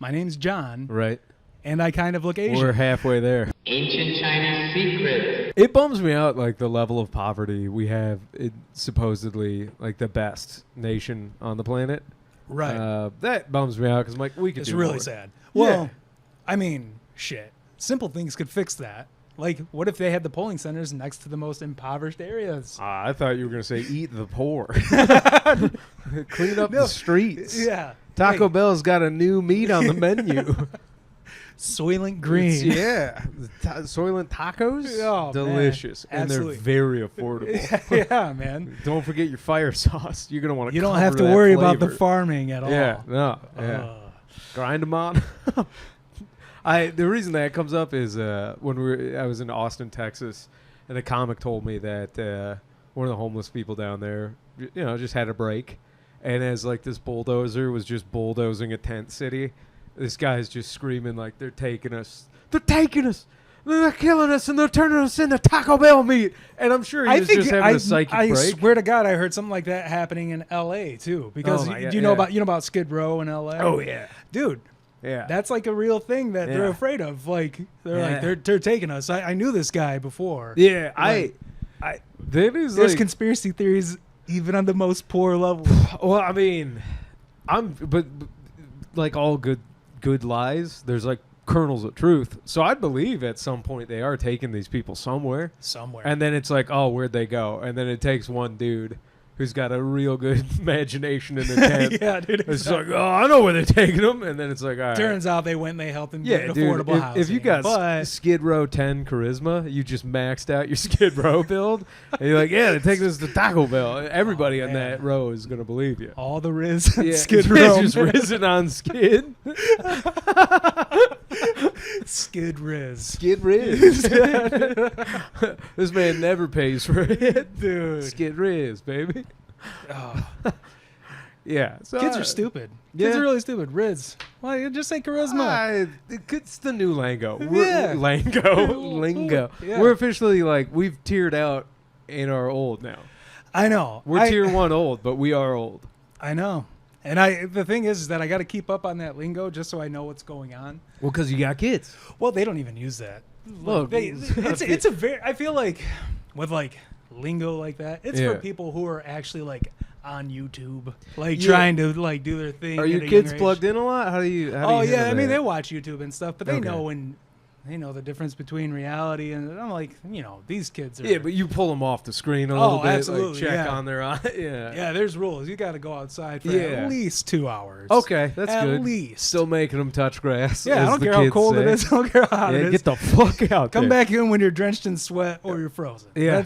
My name's John. Right. And I kind of look Asian. We're halfway there. Ancient Chinese secret. It bums me out, like, the level of poverty we have. It's supposedly, like, the best nation on the planet. Right. That bums me out because I'm like, we could It's do really more. sad. Well, I mean, shit. Simple things could fix that. Like, what if they had the polling centers next to the most impoverished areas? I thought you were going to say eat the poor. Clean up the streets. Yeah. Taco Bell's got a new meat on the menu. Soylent Green. Soylent tacos? Oh, delicious. man. And Absolutely. they're very affordable. Yeah, man. Don't forget your fire sauce. You're going to want to You don't have to worry about the farming at all. Yeah, no. Yeah. Grind them on. The reason that comes up is when I was in Austin, Texas, and a comic told me that one of the homeless people down there, just had a break, and as like this bulldozer was just bulldozing a tent city, this guy's just screaming like, "They're taking us! They're taking us! They're killing us, and they're turning us into Taco Bell meat!" And I'm sure he was just having a psychic break. I swear to God, I heard something like that happening in L.A. too. Because you know about Skid Row in L.A.? Oh yeah, dude. Yeah, that's like a real thing that they're afraid of. Like they're taking us. I knew this guy before. Yeah, there's conspiracy theories even on the most poor level. Well, I mean, but like all good lies, there's like kernels of truth. So I believe at some point they are taking these people somewhere. And then it's like, oh, where'd they go? And then it takes one dude who's got a real good imagination in the tent. Yeah, dude. Exactly. It's like, oh, I know where they're taking them. And then it's like, all right. Turns out they went and they helped them get affordable housing. If you got Skid Row 10 charisma, you just maxed out your Skid Row build. And you're like, yeah, they're taking us to Taco Bell. Everybody on that row is going to believe you. All the Riz on Skid Row. Just risen on Skid. Skid Riz. Skid Riz. This man never pays for it. Dude. Skid Riz, baby. Oh. Yeah. So kids are stupid. Kids are really stupid. Riz. Well, you just say charisma. It's the new lingo. Yeah. Lingo. Yeah. We're officially we've tiered out and are old now. I know. We're tier 1 old, but we are old. I know. And the thing is that I got to keep up on that lingo just so I know what's going on. Well, because you got kids. Well, they don't even use that. Look, it's a very. I feel like with lingo like that, it's for people who are actually on YouTube, trying to do their thing. Are your kids plugged in a lot? How do you? I mean, they watch YouTube and stuff, but they know the difference between reality and I'm like, these kids are. Yeah, but you pull them off the screen a little bit. Absolutely, check on their eye. Yeah. Yeah, there's rules. You got to go outside for at least 2 hours. Okay, that's good. At least. Still making them touch grass. Yeah, I don't care how cold it is. I don't care how hot it is. Get the fuck out. Come back in when you're drenched in sweat or you're frozen. Yeah.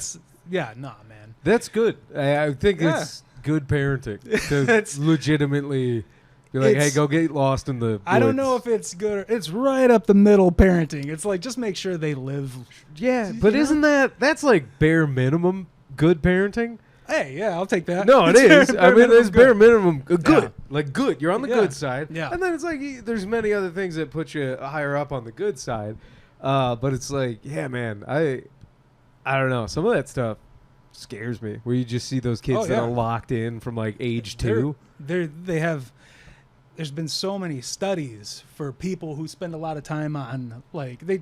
Man. That's good. I think it's good parenting to legitimately be like, hey, go get lost in the woods. I don't know if it's good. It's right up the middle parenting. It's just make sure they live. Yeah, but isn't that's bare minimum good parenting? Hey, yeah, I'll take that. No, it is. I mean, there's bare minimum good. Yeah. Good. You're on the good side. Yeah. And then it's there's many other things that put you higher up on the good side. But it's man, I don't know. Some of that stuff scares me. Where you just see those kids that are locked in from age 2. There's been so many studies for people who spend a lot of time on they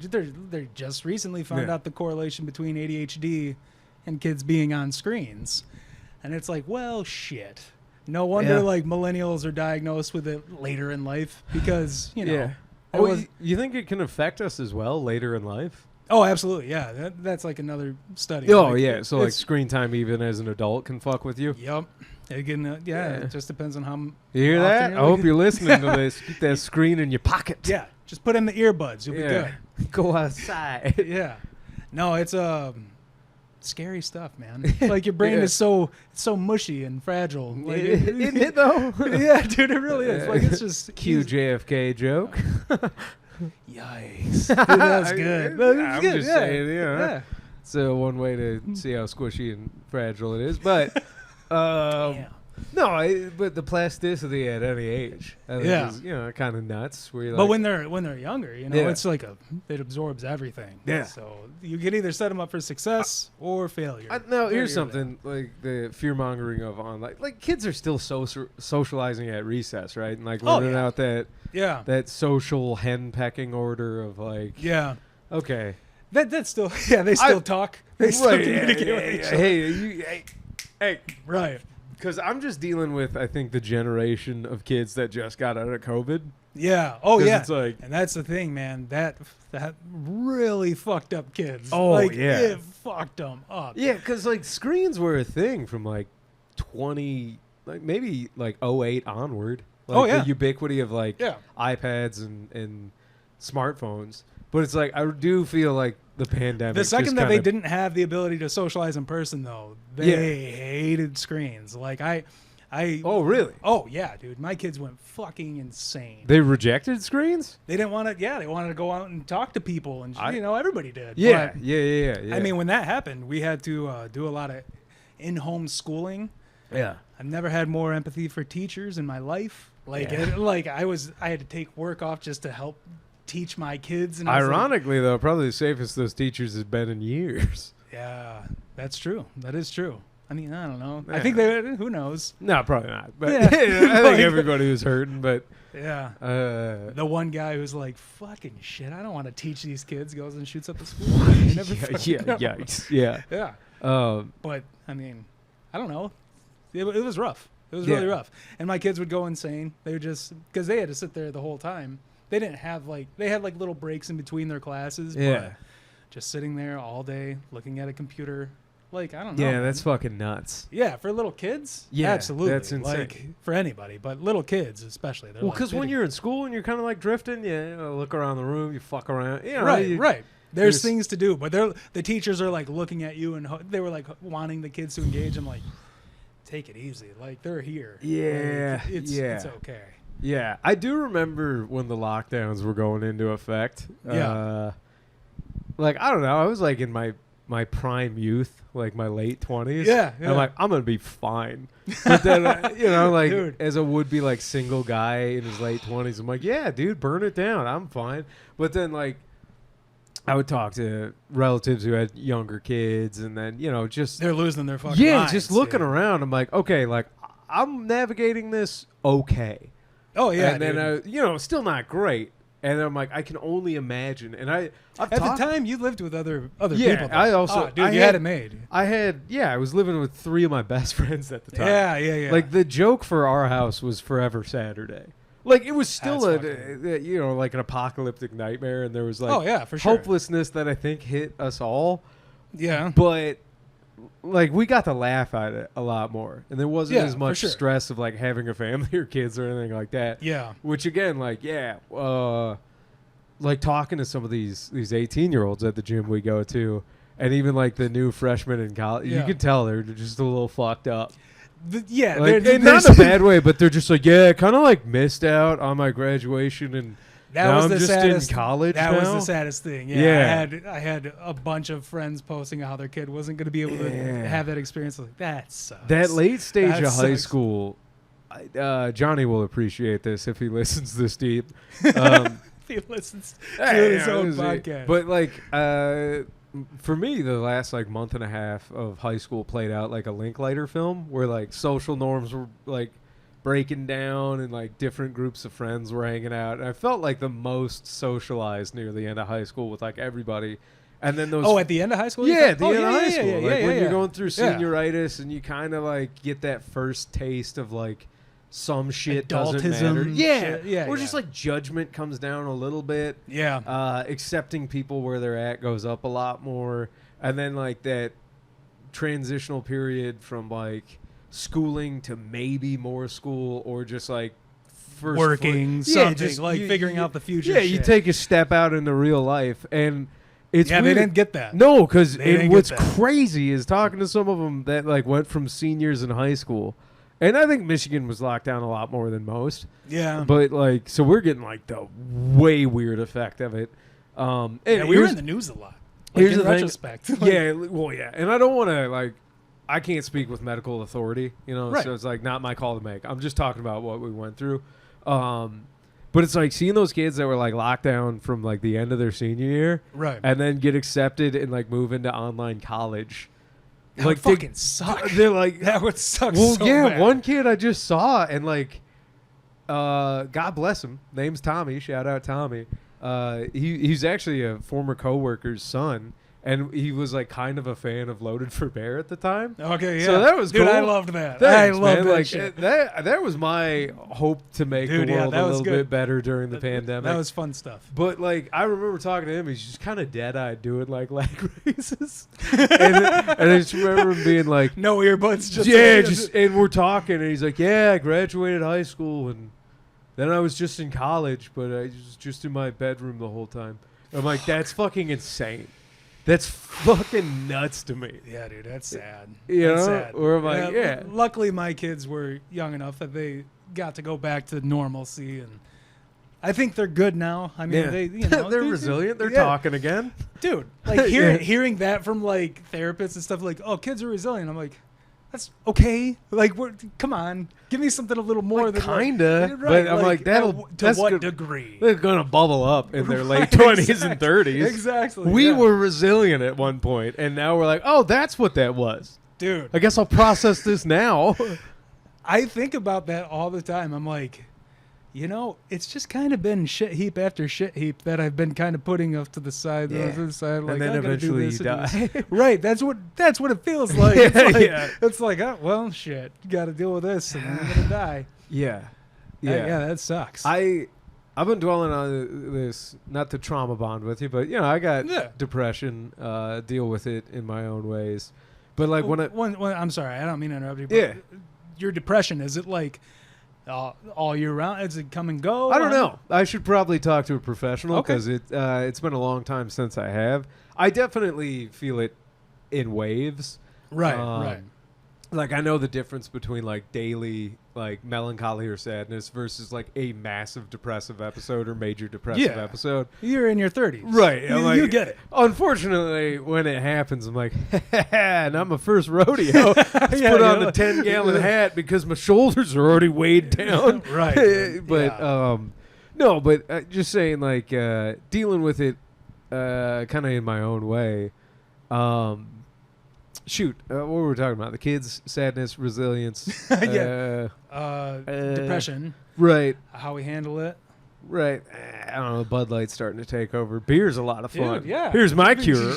just recently found out the correlation between ADHD and kids being on screens, and it's shit. No wonder millennials are diagnosed with it later in life because you think it can affect us as well later in life? Oh, absolutely, yeah. That's another study. Oh, yeah. So screen time even as an adult can fuck with you. Yep. Again, it just depends on how. You hear that? I hope you're listening to this. Keep that screen in your pocket. Yeah, just put in the earbuds. You'll be good. Go outside. Yeah. No, it's scary stuff, man. Your brain is so mushy and fragile. Isn't it though? Yeah, dude, it really is. It's just cue JFK joke. Yikes. Dude, that's good. I'm just saying, yeah. It's one way to see how squishy and fragile it is. But but the plasticity at any age, I think Yeah. is, kind of nuts. Where you're But like, when they're younger, Yeah. it's like it absorbs everything. Yeah. So you can either set them up for success or failure. no, here's Failure. something like the fear mongering of online. Like kids are still socializing at recess, right? And like learning yeah. out Yeah. that social hen pecking order of like, Yeah. okay, That's still they still talk. They still right, communicate with each other. Hey, Right. because I'm just dealing with, I think, the generation of kids that just got out of COVID. Yeah. Oh 'Cause yeah. it's like- and that's the thing, man. That really fucked up kids. Oh, like, yeah. It fucked them up. Yeah, because like screens were a thing from like 20, like maybe like '08 onward. Like, Oh, yeah. the ubiquity of like Yeah. iPads and smartphones. But it's like I do feel like the pandemic. The second just that they kinda- didn't have the ability to socialize in person, though, they hated screens. Like I. Oh really? Oh yeah, dude. My kids went fucking insane. They rejected screens? They didn't want to. Yeah, they wanted to go out and talk to people, and everybody did. Yeah, But, yeah. I mean, when that happened, we had to do a lot of in-home schooling. yeah. I've never had more empathy for teachers in my life. Like, I had to take work off just to help teach my kids. And I was like, Ironically, though, probably the safest those teachers have been in years. yeah, that's true. That is true. I mean, I don't know. I Yeah. think who knows? No, probably not. But Yeah. I think Like- everybody was hurting. But Yeah. The one guy who's like, fucking shit, I don't want to teach these kids, goes and shoots up the school. They never fucking know. yikes, yeah. Yeah. But, I mean, I don't know. It was rough. It was really rough. And my kids would go insane. They would just, because they had to sit there the whole time. They didn't have they had like little breaks in between their classes. Yeah. But just sitting there all day looking at a computer. Like, I don't know. Yeah, man. that's fucking nuts. Yeah, for little kids, Yeah, absolutely. that's insane. Like, for anybody, but little kids especially. They're Well, like, because when they- you're in school and you're kind of like drifting, look around the room, you fuck around. right. There's there's- things to do, but the teachers are like looking at you and they were like wanting the kids to engage. I'm like, take it easy. Like, they're here. Yeah, Like, it's okay. Yeah, I do remember when the lockdowns were going into effect. Yeah. Like, I don't know. I was like in my prime youth, like my late 20s. Yeah, And I'm like, I'm going to be fine. But then, like Dude. as a would-be like single guy in his late 20s, I'm like, yeah, dude, burn it down. I'm fine. But then like I would talk to relatives who had younger kids and then, just They're losing their fucking minds, just looking dude. around. I'm like, okay, like I'm navigating this okay. Oh yeah, And then, still not great. And I'm like, I can only imagine. And I've at the time you lived with other Yeah, people. Though. I also- dude, I you had- had it made. I was living with 3 of my best friends at the time. Yeah. Like the joke for our house was Forever Saturday. Like it was still That's like an apocalyptic nightmare, and there was like Oh, yeah, for sure. hopelessness that I think hit us all. Yeah. But like we got to laugh at it a lot more, and there wasn't Yeah, as for much sure. stress of like having a family or kids or anything like that. Yeah. Which again, like like talking to some of these 18-year-olds at the gym we go to, and even like the new freshmen in college, you Yeah. can tell they're just a little fucked up. Yeah. Like, and not in a bad way, but they're just like, yeah, kind of like missed out on my graduation, and That now was I'm the just saddest. in college That now. was the saddest thing. Yeah. I had a bunch of friends posting how their kid wasn't going to be able to Yeah. have that experience. Like, that sucks. That late stage That of high sucks. school, Johnny will appreciate this if he listens this deep. He listens to Hey, his own honestly. podcast. But like for me, the last like month and a half of high school played out like a Linklater film, where like social norms were like breaking down and like different groups of friends were hanging out. And I felt like the most socialized near the end of high school with like everybody. And then those at the end of high school? yeah, You at the thought- end of high school. Like when you're going through Yeah. senioritis and you kind of like get that first taste of like some shit doesn't matter. Adultism Yeah. shit. Yeah, Or yeah. just like judgment comes down a little bit. Yeah. Accepting people where they're at goes up a lot more. And then like that transitional period from like schooling to maybe more school or just like first Working, something, like figuring out the future Yeah, you shit. take a step out into real life, and it's Yeah, they weird. didn't get that. No, because They didn't what's get that. crazy is talking to some of them that like went from seniors in high school, and I think Michigan was locked down a lot more than most. Yeah. But like, so we're getting like the way weird effect of it. And Yeah, we were here's- in the news a lot. here's in the thing. retrospect. yeah, well, yeah, and I don't want to like I can't speak with medical authority, Right. so it's like not my call to make. I'm just talking about what we went through. But it's like seeing those kids that were like locked down from like the end of their senior year, Right. and then get accepted and like move into online college. That like would fucking suck. They're like, That would suck. well, so yeah. bad. One kid I just saw, and like, God bless him. Name's Tommy. Shout out Tommy. He's actually a former coworker's son. And he was like kind of a fan of Loaded for Bear at the time. Okay, yeah. So that was Dude, cool. I loved that. Thanks, I loved man. that Like shit. that was my hope to make Dude, the yeah, world that a was little good. bit better during the pandemic. That was fun stuff. But like I remember talking to him, he's just kind of dead-eyed doing like leg raises, and I just remember him being like, No earbuds, just and we're talking, and he's like, yeah, I graduated high school, and then I was just in college, but I was just in my bedroom the whole time. I'm like, that's fucking insane. That's fucking nuts to me. Yeah, dude, that's sad. You That's know? sad. Or I'm like, yeah. Luckily, my kids were young enough that they got to go back to normalcy, and I think they're good now. I mean, Yeah. they, you know, they're resilient. They're yeah. talking again. Dude, like Yeah. hearing that from like therapists and stuff, like, oh, kids are resilient. I'm like, that's okay. Like, come on, give me something a little more Like, than kinda, Right, but I'm like, to that's what good. degree? They're gonna bubble up in their late Right, 20s and 30s. Exactly. We yeah. were resilient at one point, and now we're like, oh, that's what that was. dude. I guess I'll process this now. I think about that all the time. I'm like, you know, it's just kind of been shit heap after shit heap that I've been kind of putting off to the side, Yeah. to the side. Like, And then I gotta do eventually this you and die. this. Right. That's what it feels like. Yeah, It's like, yeah. it's like, oh, well, shit. You got to deal with this, and then I'm gonna die. Yeah. Yeah, that sucks. I've been dwelling on this, not to trauma bond with you, but I got Yeah. depression, deal with it in my own ways. But like when I'm sorry, I don't mean to interrupt you. But Yeah. Your depression, is it like all year round? Is it come and go? I don't know. I should probably talk to a professional Okay. because it's been a long time since I have. I definitely feel it in waves. Right, Um, right. Like I know the difference between like daily like melancholy or sadness versus like a massive depressive episode or major depressive Yeah. episode. You're in your 30s. Right. I'm like, You get it. Unfortunately, when it happens, I'm like, not my first rodeo. Let's Yeah, put on yeah. the 10-gallon hat because my shoulders are already weighed down. Right. But Yeah. no, but just saying like dealing with it kind of in my own way. Shoot, what were we talking about? The kids, sadness, resilience. Yeah. Depression, Right. how we handle it. Right. I don't know. Bud Light's starting to take over. Beer's a lot of Dude, fun. yeah. Here's my cure.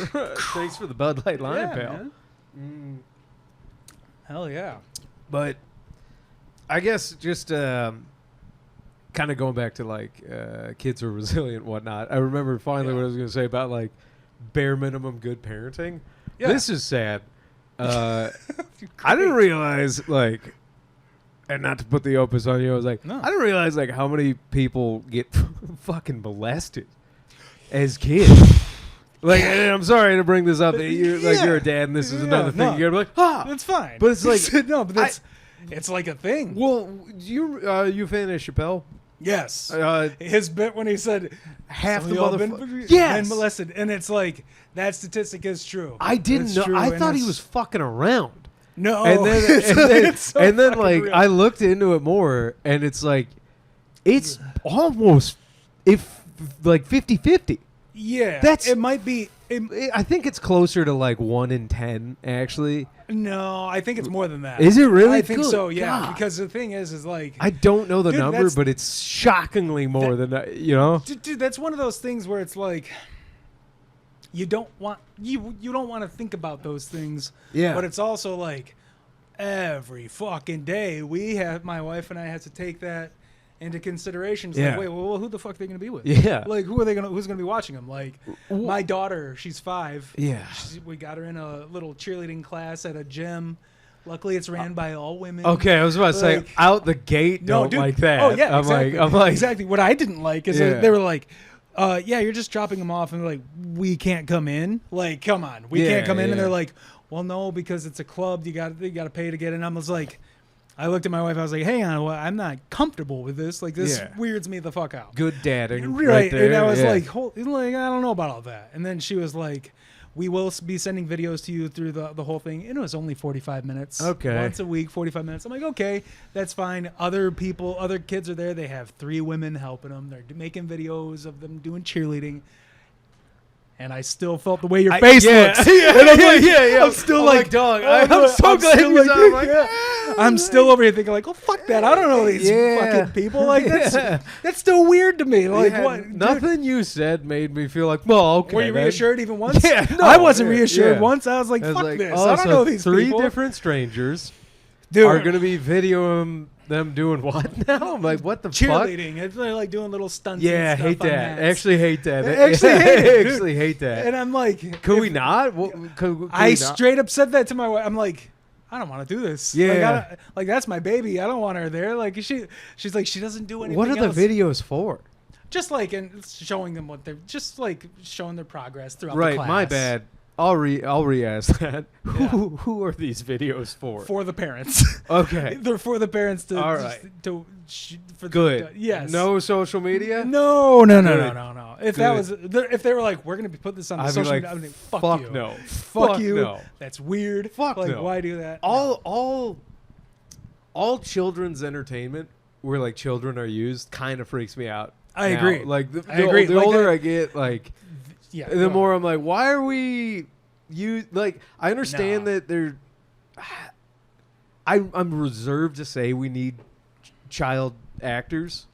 Thanks for the Bud Light line, Yeah, pal. man. Hell yeah. But I guess just kind of going back to like kids are resilient and whatnot. I remember finally what I was going to say about like bare minimum good parenting. Yeah. This is sad. I didn't realize like, and not to put the opus on you, I was like, No. I didn't realize like how many people get fucking molested as kids. Like, and I'm sorry to bring this up. You're like you're a dad, and this is another thing. no. You're like, ah, That's fine. But it's like- no, but that's it's like a thing. well, you fan of Chappelle? Yes. Uh, His bit when he said half some the of y'all motherfuckers. been molested, and it's like that statistic is true. I didn't It's know. true, I and thought he it's- was fucking around. no, And then, it's so fucking like real. I looked into it more, and it's like it's almost like 50-50. yeah, that's- it might be. I think it's closer to like 1 in 10 actually. No, I think it's more than that. Is it really? I think Good so. Yeah, God. because the thing is like, I don't know the Dude, number, that's- but it's shockingly more than that. dude, that's one of those things where it's like, you don't want you don't want to think about those things. Yeah. But it's also like, every fucking day my wife and I have to take that into consideration. It's Yeah. like, wait, well, who the fuck are they gonna be with? Yeah. Like, who's gonna be watching them? Like, my daughter, she's 5. Yeah. We got her in a little cheerleading class at a gym. Luckily, it's ran by all women. Okay, I was about to say Like- out the gate. Don't dude. like that. Oh yeah, I'm exactly. like exactly. What I didn't like is Yeah. that they were like, yeah, you're just dropping them off, and they're like, we can't come in. Like, come on, we Yeah, can't come in. yeah. And they're like, well, no, because it's a club. You got to pay to get in. I was like, I looked at my wife. I was like, hang on, well, I'm not comfortable with this. Like, this Yeah. weirds me the fuck out. good dadding. Right. there. And I was yeah. like, I don't know about all that. And then she was like, we will be sending videos to you through the whole thing. And it was only 45 minutes. Okay. Once a week, 45 minutes. I'm like, okay, that's fine. Other kids are there. They have 3 women helping them. They're making videos of them doing cheerleading. And I still felt the way your face looks. Yeah. I'm still like, dog. I'm so glad still you like, I'm like, I'm still over here thinking like, oh fuck that! I don't know these fucking people. Like that's still weird to me. Like what? Nothing you said made me feel like, well, okay. Were you then. reassured even once? Yeah, no, I wasn't reassured yeah. once. I was like, I was fuck like, this. oh, I don't so know these 3 people. different strangers Dude, are going to be videoing them doing what now? I'm like, what the fuck? cheerleading. It's like doing little stunts. Yeah, and stuff hate on that. mats. Actually hate that. Actually hate that. And I'm like, Could we not? Could I we not? straight up said that to my wife. I'm like, I don't want to do this. Yeah. like that's my baby. I don't want her there. Like she's like, she doesn't do anything. What are else. the videos for? Just like and showing them what they're just like showing their progress throughout the Right, class. my bad. I'll re-ask that. Yeah. Who are these videos for? For the parents. Okay. They're for the parents to. All right. For Good. yes. No social media? No. Good. If that was, if they were like, we're gonna put this on the I'd be social like, media, I'd be like, fuck you. no. Fuck you. No. That's weird. Fuck like, no. why do that? All children's entertainment where like children are used kind of freaks me out. I now. agree. Like the agree. The Like older that- I get, like Yeah. the more I'm like, why are we like I understand No. that they're I'm reserved to say we need child actors.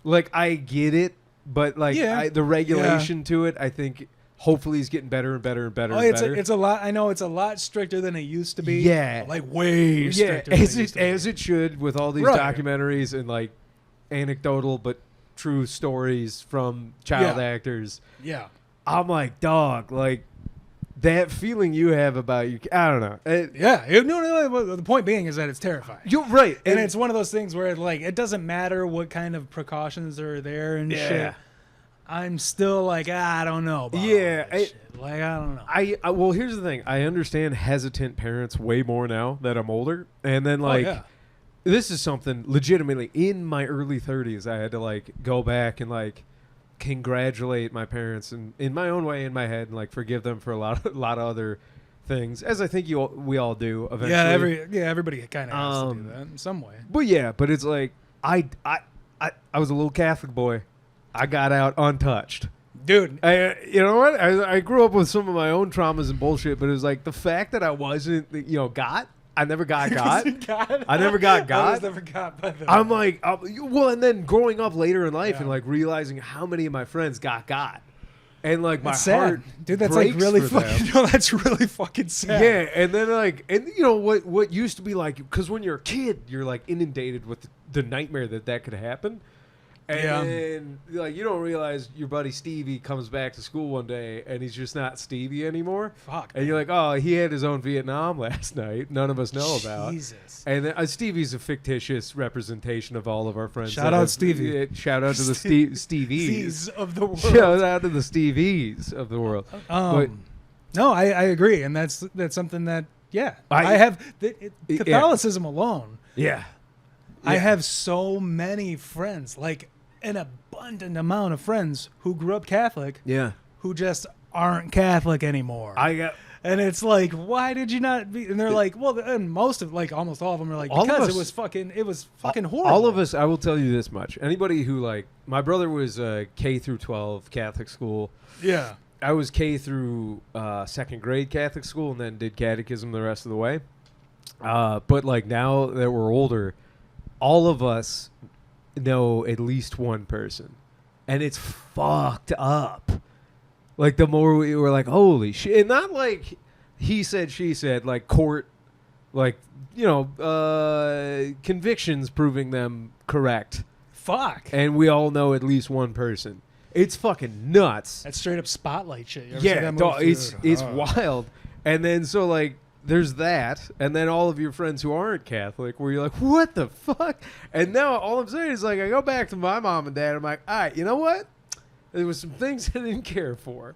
Like I get it, but like Yeah. the regulation to it, I think hopefully is getting better and better and better and better. It's a lot. I know it's a lot stricter than it used to be. Yeah. Like way stricter. than as it used to as be. it should with all these Right. documentaries and like anecdotal but true stories from child Yeah. actors. Yeah. I'm like, dog, like that feeling you have about you. I don't know. Yeah. No. The point being is that it's terrifying. You're right, And it's one of those things where like it doesn't matter what kind of precautions are there and shit. I'm still like, I don't know about all that shit. Like I don't know. I well, here's the thing. I understand hesitant parents way more now that I'm older, and then like. This is something legitimately in my early 30s. I had to like go back and like congratulate my parents and in my own way in my head and like forgive them for a lot of other things, as I think we all do eventually. Yeah, everybody kind of has to do that in some way. But it's like I was a little Catholic boy. I got out untouched. Dude, You know what? I grew up with some of my own traumas and bullshit, but it was like the fact that I wasn't, I never got God. I never got God. I was never got by the I'm like, well, and then growing up later in life and Yeah. like realizing how many of my friends got God, and like my that's sad. heart, Dude, that's like breaks really for fucking. them. No, that's really fucking sad. Yeah, and then like, and you know what used to be like, because when you're a kid, you're like inundated with the nightmare that could happen. And like you don't realize your buddy Stevie comes back to school one day and he's just not Stevie anymore. Fuck. And you're like, oh, he had his own Vietnam last night. None of us know about. Jesus. And then, Stevie's a fictitious representation of all of our friends. Shout out Stevie. Shout out to the Stevies. These of the world. Shout out to the Stevies of the world. No, I agree, and that's something that I have Catholicism alone. Yeah. I have so many friends, like an abundant amount of friends who grew up Catholic, Yeah. who just aren't Catholic anymore. And it's like, why did you not be? And they're like, well, and most of, like, almost all of them are like, All of because us- it was fucking horrible. All of us, I will tell you this much. Anybody who, like, my brother was K through 12 Catholic school. Yeah. I was K through second grade Catholic school and then did catechism the rest of the way. But, like, now that we're older, all of us know at least one person. And it's fucked up. Like, the more we were like, holy shit. And not like he said, she said, like court, like, convictions proving them correct. Fuck. And we all know at least one person. It's fucking nuts. That's straight up Spotlight shit. You ever see Yeah, that dog, movie? it's wild. And then so like there's that, and then all of your friends who aren't Catholic, where you're like, what the fuck? And now all I'm saying is like I go back to my mom and dad. I'm like, all right, you know what? There was some things I didn't care for,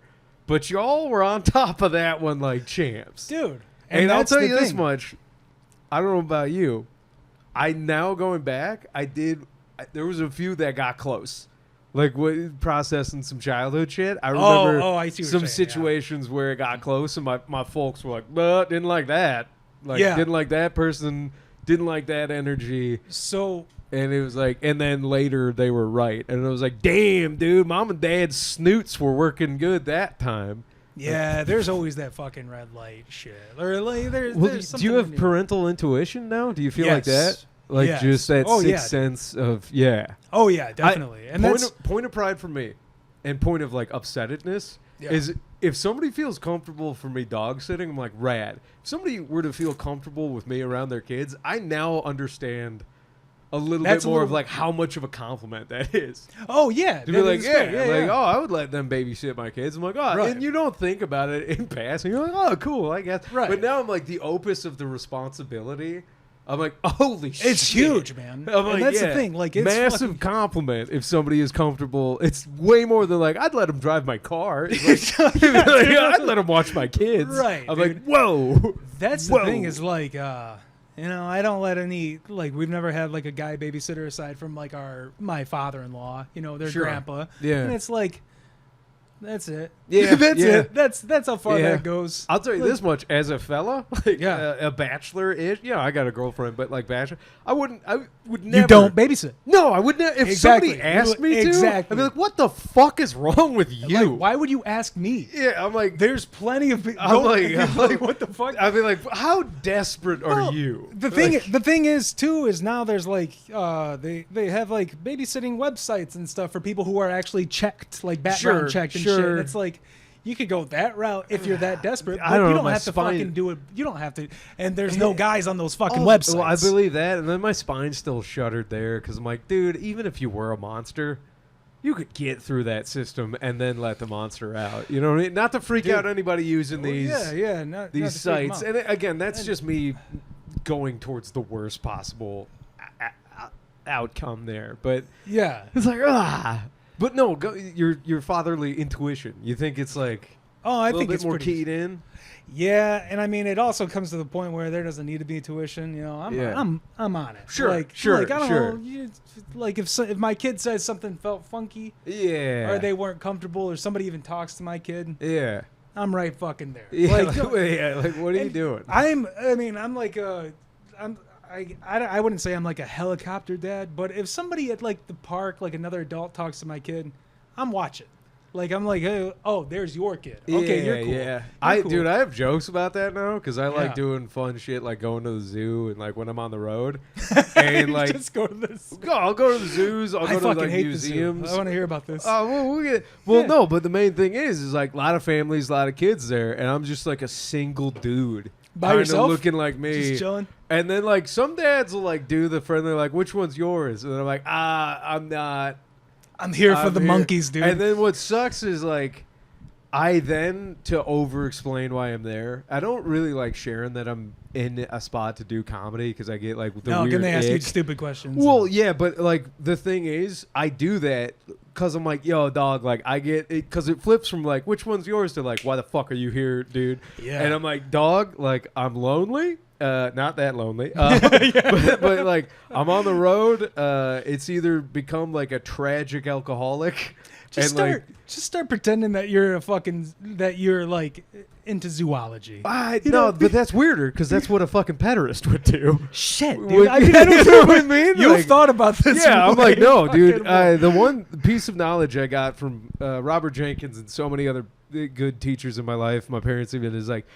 but y'all were on top of that one like champs, Dude. And I'll that's tell the you this thing. much. I don't know about you. I now going back, there was a few that got close. Like processing some childhood shit. I remember I see what some you're saying, situations where it got close, and my folks were like, didn't like that. Like, didn't like that person, didn't like that energy. So, and it was like, and then later they were right. And it was like, damn, dude, mom and dad's snoots were working good that time. yeah, there's always that fucking red light shit. Or like, there's Do something you have in you. parental intuition now? Do you feel like Yes. that? Like Yes. just that Oh, sixth yeah. sense of, yeah. Oh yeah, definitely. And that's Point of pride for me and point of like upsettedness is if somebody feels comfortable for me dog sitting, I'm like, rad. If somebody were to feel comfortable with me around their kids, I now understand a little bit more of like how much of a compliment that is. Oh yeah, To be like, yeah. oh, I would let them babysit my kids. I'm like, oh, Right. and you don't think about it in passing. You're like, oh, cool, I guess. Right. But now I'm like the opus of the responsibility. I'm like, holy shit. It's huge, man. I'm like, and that's the thing. Like, it's massive compliment if somebody is comfortable. It's way more than like, I'd let them drive my car. It's like, I'd let them watch my kids. Right, I'm dude. like, whoa. That's the thing is like, I don't let any, like, we've never had like a guy babysitter aside from like my father-in-law, their Sure. grandpa. Yeah. And it's like, that's it. Yeah, that's yeah. it. That's how far Yeah. that goes. I'll tell you Like, this much: as a fella, like Yeah. a bachelor-ish, I got a girlfriend, but like bachelor, I would never. You don't babysit. No, I would never. If Exactly. somebody asked me Exactly. to, I'd be like, "What the fuck is wrong with you?" Like, why would you ask me? Yeah, I'm like, There's plenty of people. I'm like, what the fuck? I'd be like, how desperate are Well, you? The Like, thing is too is now there's like they have like babysitting websites and stuff for people who are actually checked, like background Sure, checked and shit. sure. And it's like you could go that route if you're that desperate. I But don't you know, don't my have to spine- fucking do it. You don't have to. And there's no guys on those fucking oh, websites. Well, I believe that, and then my spine still shuddered there because I'm like, dude, even if you were a monster, you could get through that system and then let the monster out. You know what I mean? Not to freak Dude. out anybody using these. Not These to freak 'em sites, out. and again, that's just me going towards the worst possible outcome there. But Yeah. it's like but no, your fatherly intuition. You think it's like Oh, I a little think bit it's more pretty. keyed in. Yeah, and I mean, it also comes to the point where there doesn't need to be tuition. I'm on it. Sure, like, sure, Like, I don't sure. know. Like if my kid says something felt funky, Yeah, or they weren't comfortable, or somebody even talks to my kid, yeah, I'm right fucking there. yeah. Like, Like what are you and doing? I'm like I wouldn't say I'm like a helicopter dad, but if somebody at like the park, like another adult talks to my kid, I'm watching. Like I'm like, hey, oh, there's your kid. Okay, you're cool. Yeah, You're cool. dude, I have jokes about that now because I like Yeah. doing fun shit, like going to the zoo and like when I'm on the road, and like just go to this. I'll go to the zoos, I'll I go to fucking like hate museums. the zoo. I want to hear about this. Well, Yeah. no, but the main thing is like a lot of families, a lot of kids there, and I'm just like a single dude, By kinda yourself? looking like me, Just chilling. and then like some dads will like do the friendly like, which one's yours? And I'm like, I'm not. I'm here for I'm the here. monkeys, dude. And then what sucks is like, I then to over explain why I'm there. I don't really like sharing that I'm in a spot to do comedy because I get like the no, weird can they ask you ick. stupid questions? Well, yeah, but like the thing is, I do that because I'm like, yo, dog, like I get it because it flips from like, which one's yours to like, why the fuck are you here, dude? Yeah. And I'm like, dog, like I'm lonely. Not that lonely, but like I'm on the road. It's either become like a tragic alcoholic, just start pretending that you're like into zoology. But that's weirder because that's what a fucking pederast would do. Shit, dude. Would- I don't you know what I mean? You've Like- thought about this. Yeah, I'm like, way no, dude. fucking more. The one piece of knowledge I got from Robert Jenkins and so many other good teachers in my life, my parents even, is like,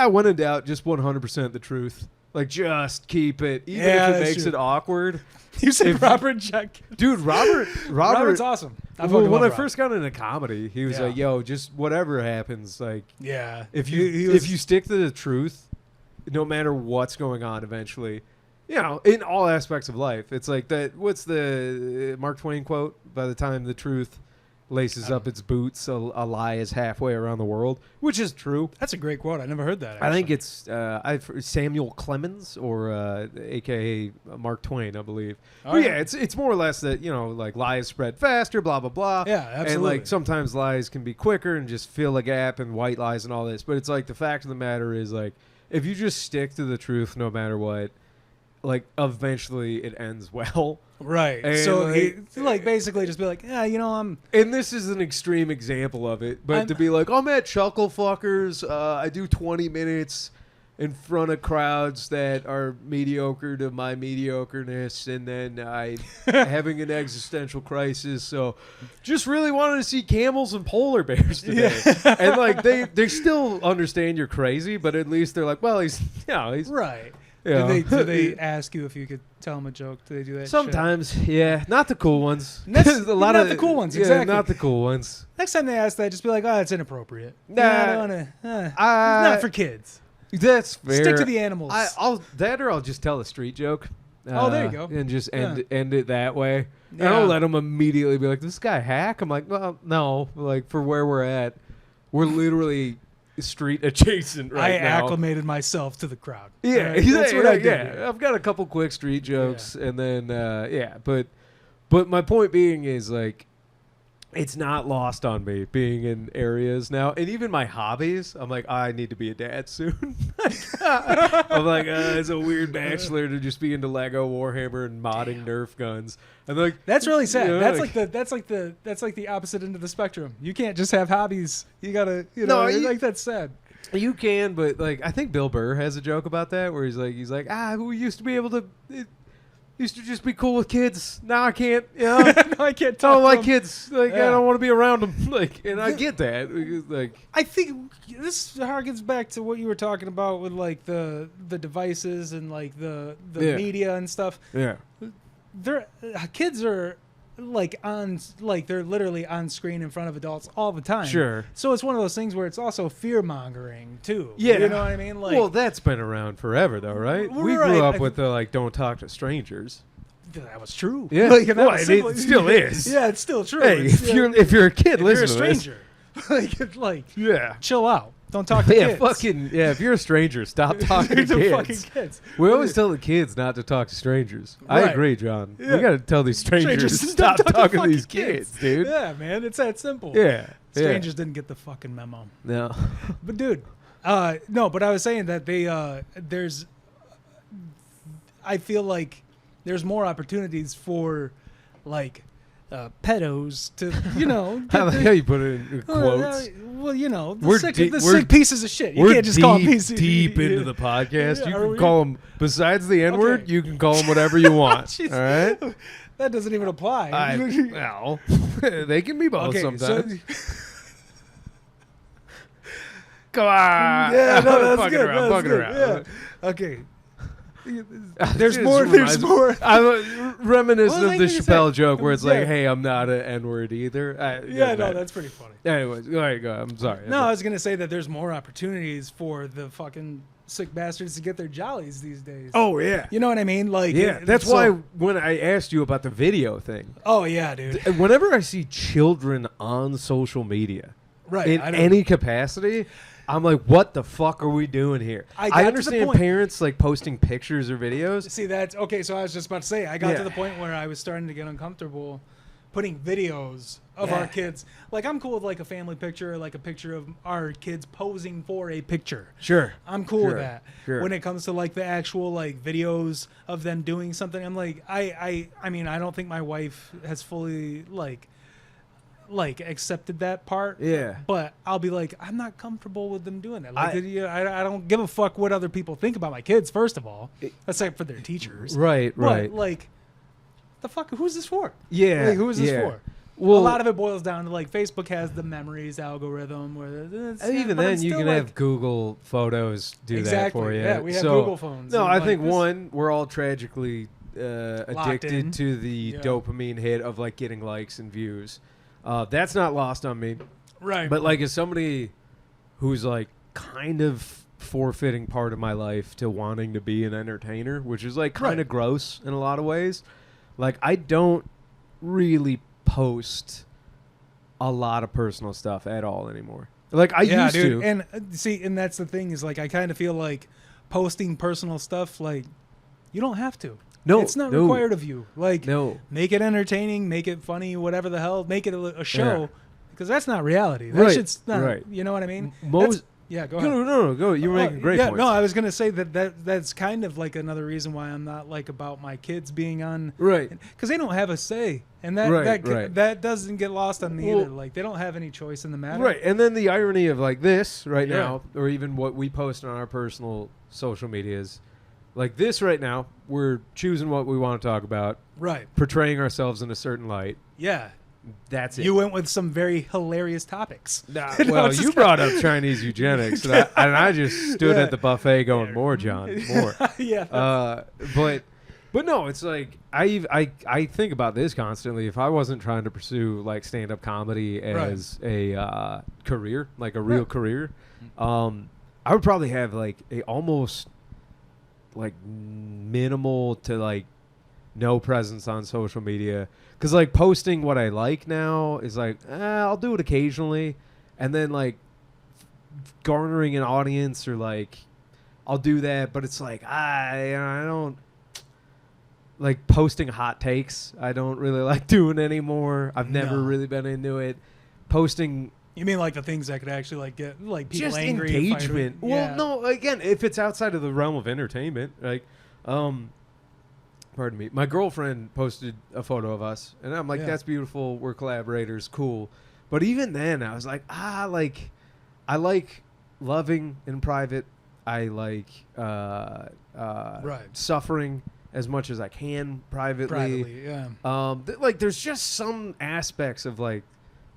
when in doubt, just 100% the truth. Like, just keep it, even Yeah, if it that's makes true. it awkward. You said if- Robert Jack. Dude, Robert's Robert's awesome. Well, when I first got into comedy, he was Yeah. like, "Yo, just whatever happens, like yeah, if you stick to the truth, no matter what's going on, eventually, in all aspects of life, it's like that. What's the Mark Twain quote? By the time the truth laces up its boots, a lie is halfway around the world, which is true. that's a great quote. I never heard that. I think actually. it's Samuel Clemens or AKA Mark Twain, I believe. Oh, But yeah. yeah, it's more or less that like lies spread faster, blah blah blah. Yeah, absolutely. And like sometimes lies can be quicker and just fill a gap and white lies and all this. But it's like the fact of the matter is like if you just stick to the truth no matter what, like eventually it ends well. Right. And So like basically just be like, yeah, I'm. And this is an extreme example of it, but to be like, I'm at Chuckle Fuckers, I do 20 minutes in front of crowds that are mediocre to my mediocreness, and then I having an existential crisis. So, just really wanted to see camels and polar bears today. Yeah. And like they still understand you're crazy, but at least they're like, well, he's Right. Yeah. Do they ask you if you could tell them a joke? Do they do that? Sometimes, yeah. Not the cool ones. Not the cool ones, exactly. Yeah, not the cool ones. Next time they ask that, just be like, oh, it's inappropriate. Nah. I don't wanna, it's not for kids. That's fair. Stick to the animals. I'll just tell a street joke. There you go. And just end it that way. Yeah. And I'll let them immediately be like, this guy hack? I'm like, well, no. Like, for where we're at, we're literally street adjacent right now. I acclimated myself to the crowd. Yeah. Right? That's what I did. Yeah. I've got a couple quick street jokes. Yeah. And then, But my point being is, like, it's not lost on me being in areas now, and even my hobbies. I'm like, I need to be a dad soon. I'm like, it's a weird bachelor to just be into Lego, Warhammer, and modding Nerf guns. And like, that's really sad. That's like the opposite end of the spectrum. You can't just have hobbies. You gotta, like that's sad. You can, but like, I think Bill Burr has a joke about that where he's like, we used to be able to. Used to just be cool with kids. Now I can't. No, I can't talk. I don't like kids. Like I don't want to be around them. Like, and I get that. Like, I think this harkens back to what you were talking about with like the devices and like the media and stuff. Yeah, kids are they're literally on screen in front of adults all the time. Sure. So it's one of those things where it's also fear mongering too. Yeah. You know what I mean? Like, well, that's been around forever though, right? We grew up with the don't talk to strangers. That was true. Yeah. It still is. Yeah, it's still true. Hey, if you're a kid, listen to this. If you're a stranger, chill out. Don't talk to kids. If you're a stranger, stop talking to kids. Fucking kids. We always tell the kids not to talk to strangers. Right. I agree, John. Yeah. We got to tell these strangers stop talking to these kids, dude. Yeah, man, it's that simple. Yeah. Strangers didn't get the fucking memo. No. But dude, no, but I was saying that I feel like there's more opportunities for like pedos to, how you put it in quotes. Well, the sick pieces of shit. You can't just call them pieces. Deep into the podcast. You can call them, besides the N-word, you can call them whatever you want. All right? That doesn't even apply. Well, they can be both sometimes. Come on. Yeah, no, that's good. I'm fucking around. Yeah. Okay. There's more. I'm reminiscent of the Chappelle joke where it's like, hey, I'm not an N-word either. That's pretty funny. Anyways, go ahead. I'm sorry. No, I was going to say that there's more opportunities for the fucking sick bastards to get their jollies these days. Oh, yeah. You know what I mean? Like, that's why when I asked you about the video thing. Oh, yeah, dude. Whenever I see children on social media, in any capacity, I'm like, what the fuck are we doing here? I understand parents like posting pictures or videos. See, that's okay. So I was just about to say, I got to the point where I was starting to get uncomfortable putting videos of our kids. Like, I'm cool with like a family picture, like a picture of our kids posing for a picture. Sure. I'm cool with that. Sure. When it comes to like the actual like videos of them doing something, I'm like, I mean, I don't think my wife has fully like accepted that part. Yeah. But I'll be like, I'm not comfortable with them doing that. Like, I don't give a fuck what other people think about my kids, first of all, except for their teachers. Right. But, like, the fuck, who's this for? Yeah. Like, who is this for? Well, a lot of it boils down to, like, Facebook has the memories algorithm. Even then, you can have Google Photos do that for you. Yeah, we have Google phones. No, I think, we're all tragically addicted to the dopamine hit of, like, getting likes and views. That's not lost on me. Right. But like as somebody who's like kind of forfeiting part of my life to wanting to be an entertainer, which is like kind of gross in a lot of ways. Like I don't really post a lot of personal stuff at all anymore. Like I used to. And see, and that's the thing is like I kind of feel like posting personal stuff, like you don't have to. No, it's not required of you. Like, no. Make it entertaining, make it funny, whatever the hell. Make it a show, because that's not reality. That shit's not. You know what I mean? Yeah, go ahead. No, go. You were making great points. No, I was gonna say that's kind of like another reason why I'm not like about my kids being on, Right. Because they don't have a say, and that doesn't get lost on me either. Like they don't have any choice in the matter. Right, and then the irony of like this right now, or even what we post on our personal social medias, like this right now, we're choosing what we want to talk about, Right. portraying ourselves in a certain light. Yeah. That's it. You went with some very hilarious topics. Nah, well, you brought up Chinese eugenics, and I just stood at the buffet going, "More, John, more." Yeah. But no, it's like I think about this constantly. If I wasn't trying to pursue like stand-up comedy as a career, like a real career, I would probably have like a almost like minimal to like no presence on social media. Because, like, posting what I like now is like, I'll do it occasionally. And then, like, garnering an audience or, like, I'll do that. But it's like, I don't, like, posting hot takes. I don't really like doing anymore. I've never really been into it. Posting. You mean like the things that could actually, like, get, like, people just angry? Engagement. Well, no, again, if it's outside of the realm of entertainment, like, pardon me. My girlfriend posted a photo of us, and I'm like, that's beautiful. We're collaborators. Cool. But even then, I was like, I like loving in private. I like suffering as much as I can privately. Like, there's just some aspects of, like,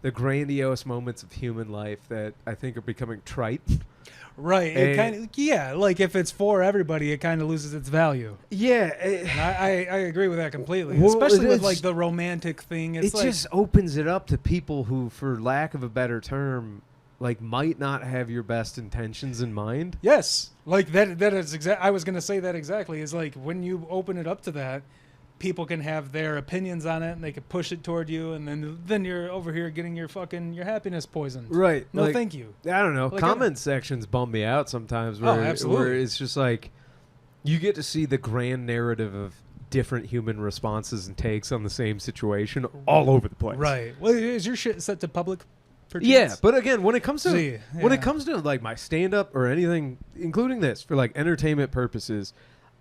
the grandiose moments of human life that I think are becoming trite. Right. It kind of, like if it's for everybody, it kind of loses its value. Yeah. And I agree with that completely. Well, especially with like the romantic thing. It like, just opens it up to people who, for lack of a better term, like might not have your best intentions in mind. Yes. Like that is I was going to say that exactly. Is like when you open it up to that, people can have their opinions on it and they can push it toward you, and then you're over here getting your happiness poisoned. Right. No, like, thank you. I don't know. Like, comment sections bum me out sometimes where it's just like you get to see the grand narrative of different human responses and takes on the same situation all over the place. Right. Well, is your shit set to public? Yeah, but again, when it comes to like my stand-up or anything, including this, for like entertainment purposes,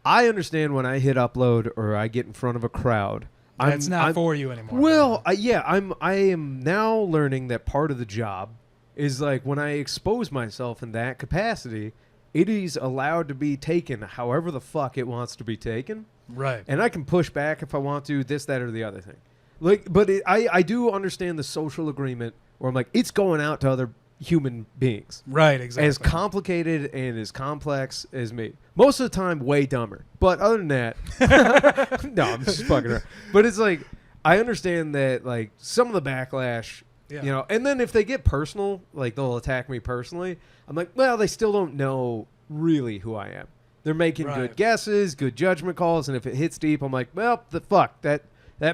I understand when I hit upload or I get in front of a crowd. It's not for you anymore. Well, I am now learning that part of the job is like when I expose myself in that capacity, it is allowed to be taken however the fuck it wants to be taken. Right. And I can push back if I want to, this, that, or the other thing. Like, but I do understand the social agreement where I'm like, it's going out to other human beings. Right, exactly. As complicated and as complex as me. Most of the time, way dumber. But other than that, no, I'm just fucking around. But it's like, I understand that, like, some of the backlash, you know, and then if they get personal, like, they'll attack me personally. I'm like, well, they still don't know really who I am. They're making good guesses, good judgment calls, and if it hits deep, I'm like, well, the fuck, that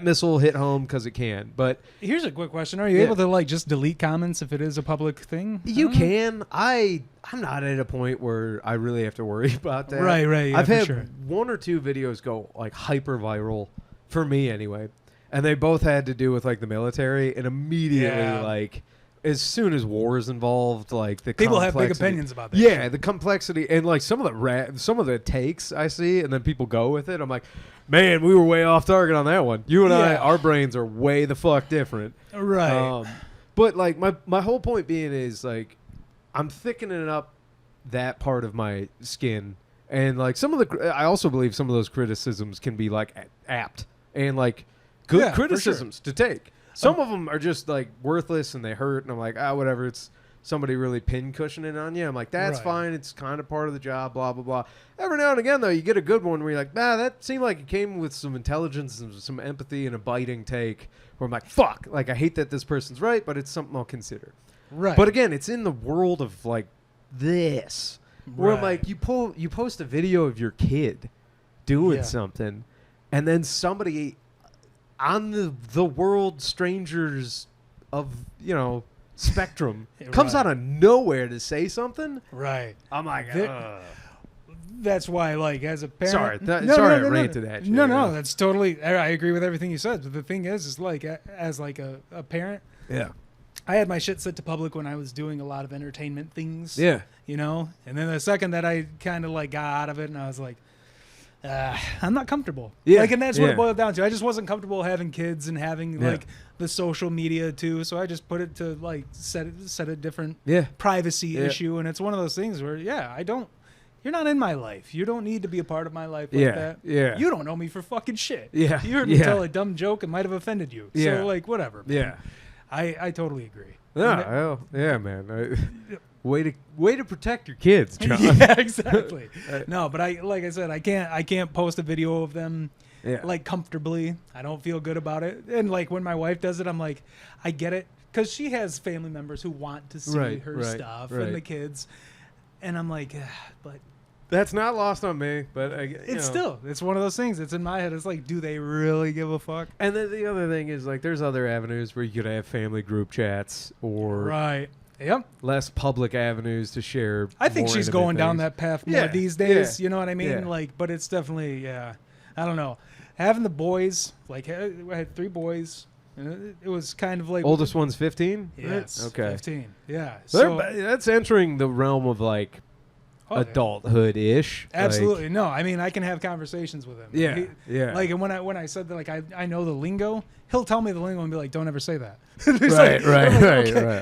missile hit home because it can. But here's a quick question: are you able to like just delete comments if it is a public thing? You can. I'm not at a point where I really have to worry about that. Right. Yeah, I've had one or two videos go like hyper viral for me anyway, and they both had to do with like the military, and immediately like as soon as war is involved, like the people have big opinions about that. Yeah, shit. The complexity and like some of the takes I see, and then people go with it. I'm like, man, we were way off target on that one. You and I, our brains are way the fuck different. Right. But like my whole point being is like I'm thickening up that part of my skin, and like I also believe some of those criticisms can be like apt and like good criticisms to take. Some of them are just like worthless and they hurt, and I'm like, whatever. It's somebody really pin cushioning on you. I'm like, that's fine. It's kind of part of the job, blah, blah, blah. Every now and again, though, you get a good one where you're like, that seemed like it came with some intelligence and some empathy and a biting take. Where I'm like, fuck. Like, I hate that this person's right, but it's something I'll consider. Right. But again, it's in the world of like this. Where I'm like, you post a video of your kid doing something, and then somebody on the world strangers of, spectrum comes out of nowhere to say something. Right. I'm like, that's why, like, as a parent... Sorry, I ranted at you. No, that's totally... I agree with everything you said. But the thing is like, as like a parent... Yeah. I had my shit set to public when I was doing a lot of entertainment things. Yeah. You know? And then the second that I kind of like got out of it and I was like, I'm not comfortable. Yeah. Like, and that's what it boiled down to. I just wasn't comfortable having kids and having like the social media too. So I just put it to like set a different privacy issue. And it's one of those things where, you're not in my life. You don't need to be a part of my life like that. Yeah. You don't know me for fucking shit. Yeah. You heard me tell a dumb joke. It might have offended you. Yeah. So like, whatever. Man. Yeah. I totally agree. Yeah, man. Way to protect your kids, John. Yeah, exactly. No, but like I said, I can't post a video of them like comfortably. I don't feel good about it. And like when my wife does it, I'm like, I get it, because she has family members who want to see her stuff and the kids, and I'm like, but that's not lost on me. But it's one of those things. It's in my head. It's like, do they really give a fuck? And then the other thing is like, there's other avenues where you could have family group chats or less public avenues to share. I think she's going down that path more these days. You know what I mean? Yeah. Like, but it's definitely I don't know. Having the boys, like I had 3 boys. And it was kind of like oldest one's 15. Yes. Okay. 15. Yeah. So that's entering the realm of like adulthood-ish. Absolutely. Like, no, I mean, I can have conversations with him. Yeah. Like, and when I said that, like, I know the lingo, he'll tell me the lingo and be like, don't ever say that. Right.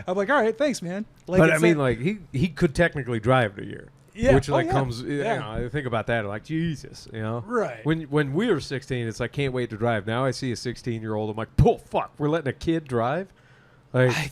I'm like, all right, thanks, man. Like, but I mean, like, he could technically drive a year. Yeah. Which comes, you know, I think about that, like, Jesus, you know? Right. When we were 16, it's like, can't wait to drive. Now I see a 16-year-old, I'm like, oh, fuck, we're letting a kid drive? Like,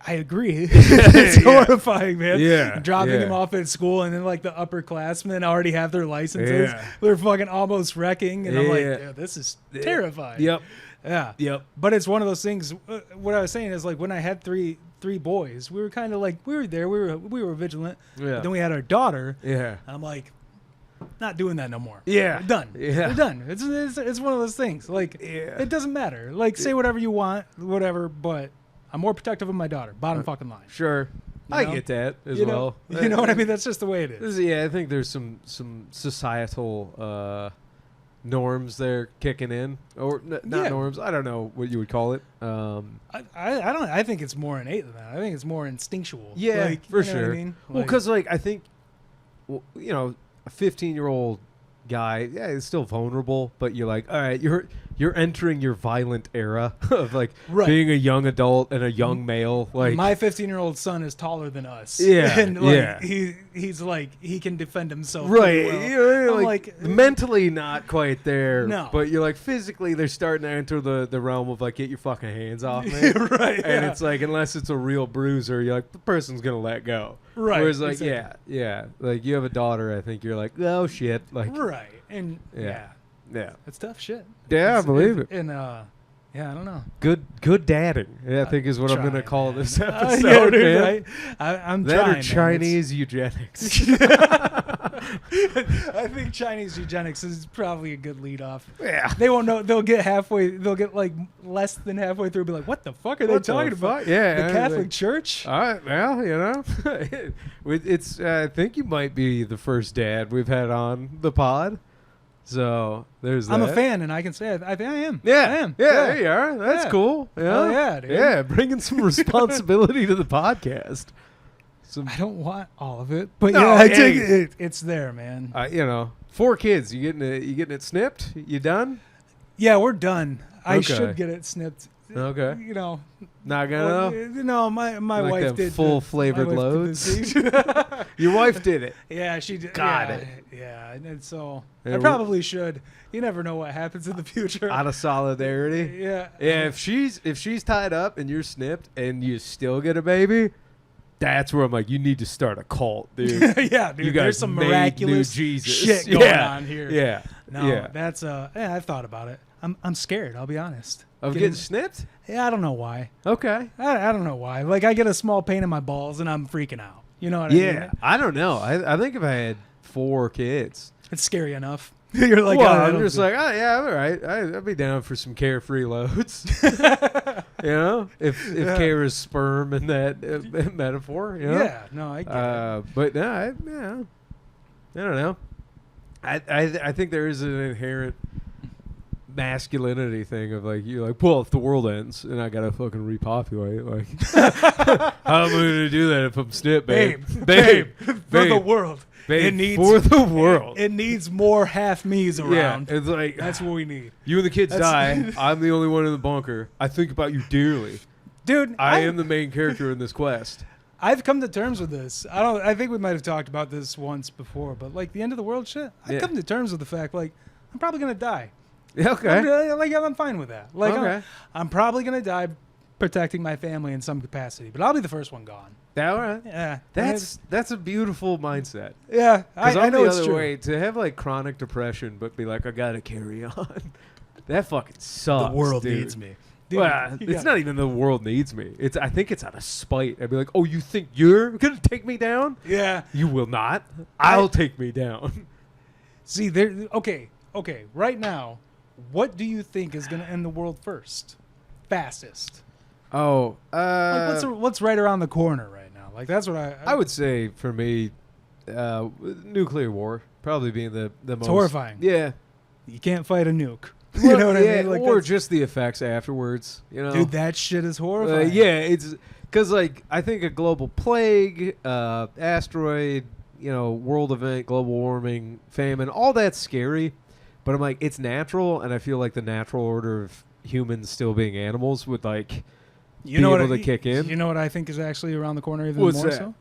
I agree. It's horrifying, man. Yeah. Dropping them off at school, and then like the upperclassmen already have their licenses. Yeah. They're fucking almost wrecking, and I'm like, this is terrifying. Yep. Yeah. Yep. But it's one of those things. What I was saying is, like, when I had three boys, we were kind of like, we were there, we were vigilant. Yeah. But then we had our daughter. Yeah. I'm like, not doing that no more. Yeah. We're done. Yeah. We're done. It's one of those things. Like, it doesn't matter. Like, say whatever you want, whatever, but I'm more protective of my daughter. Bottom fucking line. Sure. You I know? get that as You well. know what I mean? That's just the way it is. I think there's some societal norms there kicking in, or not norms. I don't know what you would call it. I think it's more innate than that. I think it's more instinctual. Yeah, like, for you know sure. what I mean? Well, because like I think, you know, a 15-year-old guy, is still vulnerable, but you're like, all right, you're entering your violent era of like being a young adult and a young male. Like my 15-year-old son is taller than us. Yeah, and like, he's like, he can defend himself. Right, well. you're like mentally not quite there. No, but you're like physically, they're starting to enter the realm of like, get your fucking hands off me. Right, and it's like, unless it's a real bruiser, you're like, the person's gonna let go. Right. Whereas like, like you have a daughter, I think you're like, oh shit, like right, and yeah. It's tough shit. Yeah, I believe it. And I don't know. Good dadding, I think is what I'm going to call this episode. Yeah, dude, right? I'm that trying. Or Chinese eugenics. I think Chinese eugenics is probably a good lead off. Yeah. They won't know. They'll get halfway. They'll get like less than halfway through. And be like, what the fuck are they talking about? Yeah, the Catholic Church. All right. Well, you know, it's. I think you might be the first dad we've had on the pod. So there's that. I'm a fan, and I can say I think I am. Yeah, I am. Yeah, there you are. That's cool. Yeah, oh, yeah, dude. Yeah, bringing some responsibility to the podcast. I don't want all of it, but no, I take it. It's there, man. You know, 4 kids. You getting it snipped? You done? Yeah, we're done. I Okay. should get it snipped. Okay. You know, not gonna no, my like wife did full flavored loads. Your wife did it. Yeah, she did. Got it. Yeah, and so Yeah, I probably should. You never know what happens in the future. Out of solidarity. Yeah. Yeah. If she's tied up and you're snipped and you still get a baby, that's where I'm like, you need to start a cult, dude. Yeah, dude. You guys There's some made miraculous new Jesus. shit going on here. Yeah. No, yeah. that's I've thought about it. I'm scared. I'll be honest. Of getting snipped? Yeah, I don't know why. Okay. I don't know why. Like, I get a small pain in my balls and I'm freaking out. You know what I mean? Yeah. I don't know. I think if I had 4 kids, it's scary enough. You're like, well, I'm just like, oh yeah, all right. I'd be down for some carefree loads. You know, if care is sperm in that metaphor. You know? Yeah. No, I get it. But no, I don't know. I think there is an inherent masculinity thing of like you're like, well, if the world ends and I gotta fucking repopulate, like how am I gonna do that if I'm snip, babe? Babe, for the world. Babe, It needs for the world. It needs more half me's around. Yeah, it's like That's what we need. you and the kids die. I'm the only one in the bunker. I think about you dearly. Dude, I am the main character in this quest. I've come to terms with this. I think we might have talked about this once before, but like the end of the world shit, I've come to terms with the fact like I'm probably gonna die. Okay. I'm fine with that. Like Okay. I'm probably gonna die protecting my family in some capacity, but I'll be the first one gone. All right. Yeah. That's a beautiful mindset. Yeah. I know the it's other true. way to have like chronic depression, but be like, I gotta carry on. That fucking sucks. The world dude. needs me. Dude, Well, it's not even the world needs me. I think it's out of spite. I'd be like, oh, you think you're gonna take me down? Yeah. You will not. I'll take me down. See, there. Okay. Right now, what do you think is gonna end the world first, fastest? Oh, Like what's right around the corner right now? Like that's what I would say for me, nuclear war probably being the most horrifying. Yeah, You can't fight a nuke. You know what I mean? Like or that's- just the effects afterwards. You know, dude, that shit is horrifying. yeah, it's because like I think a global plague, asteroid, world event, global warming, famine, all that's scary. But I'm like, it's natural, and I feel like the natural order of humans still being animals would like be able to kick in. You know what I think is actually around the corner even What's more that? so?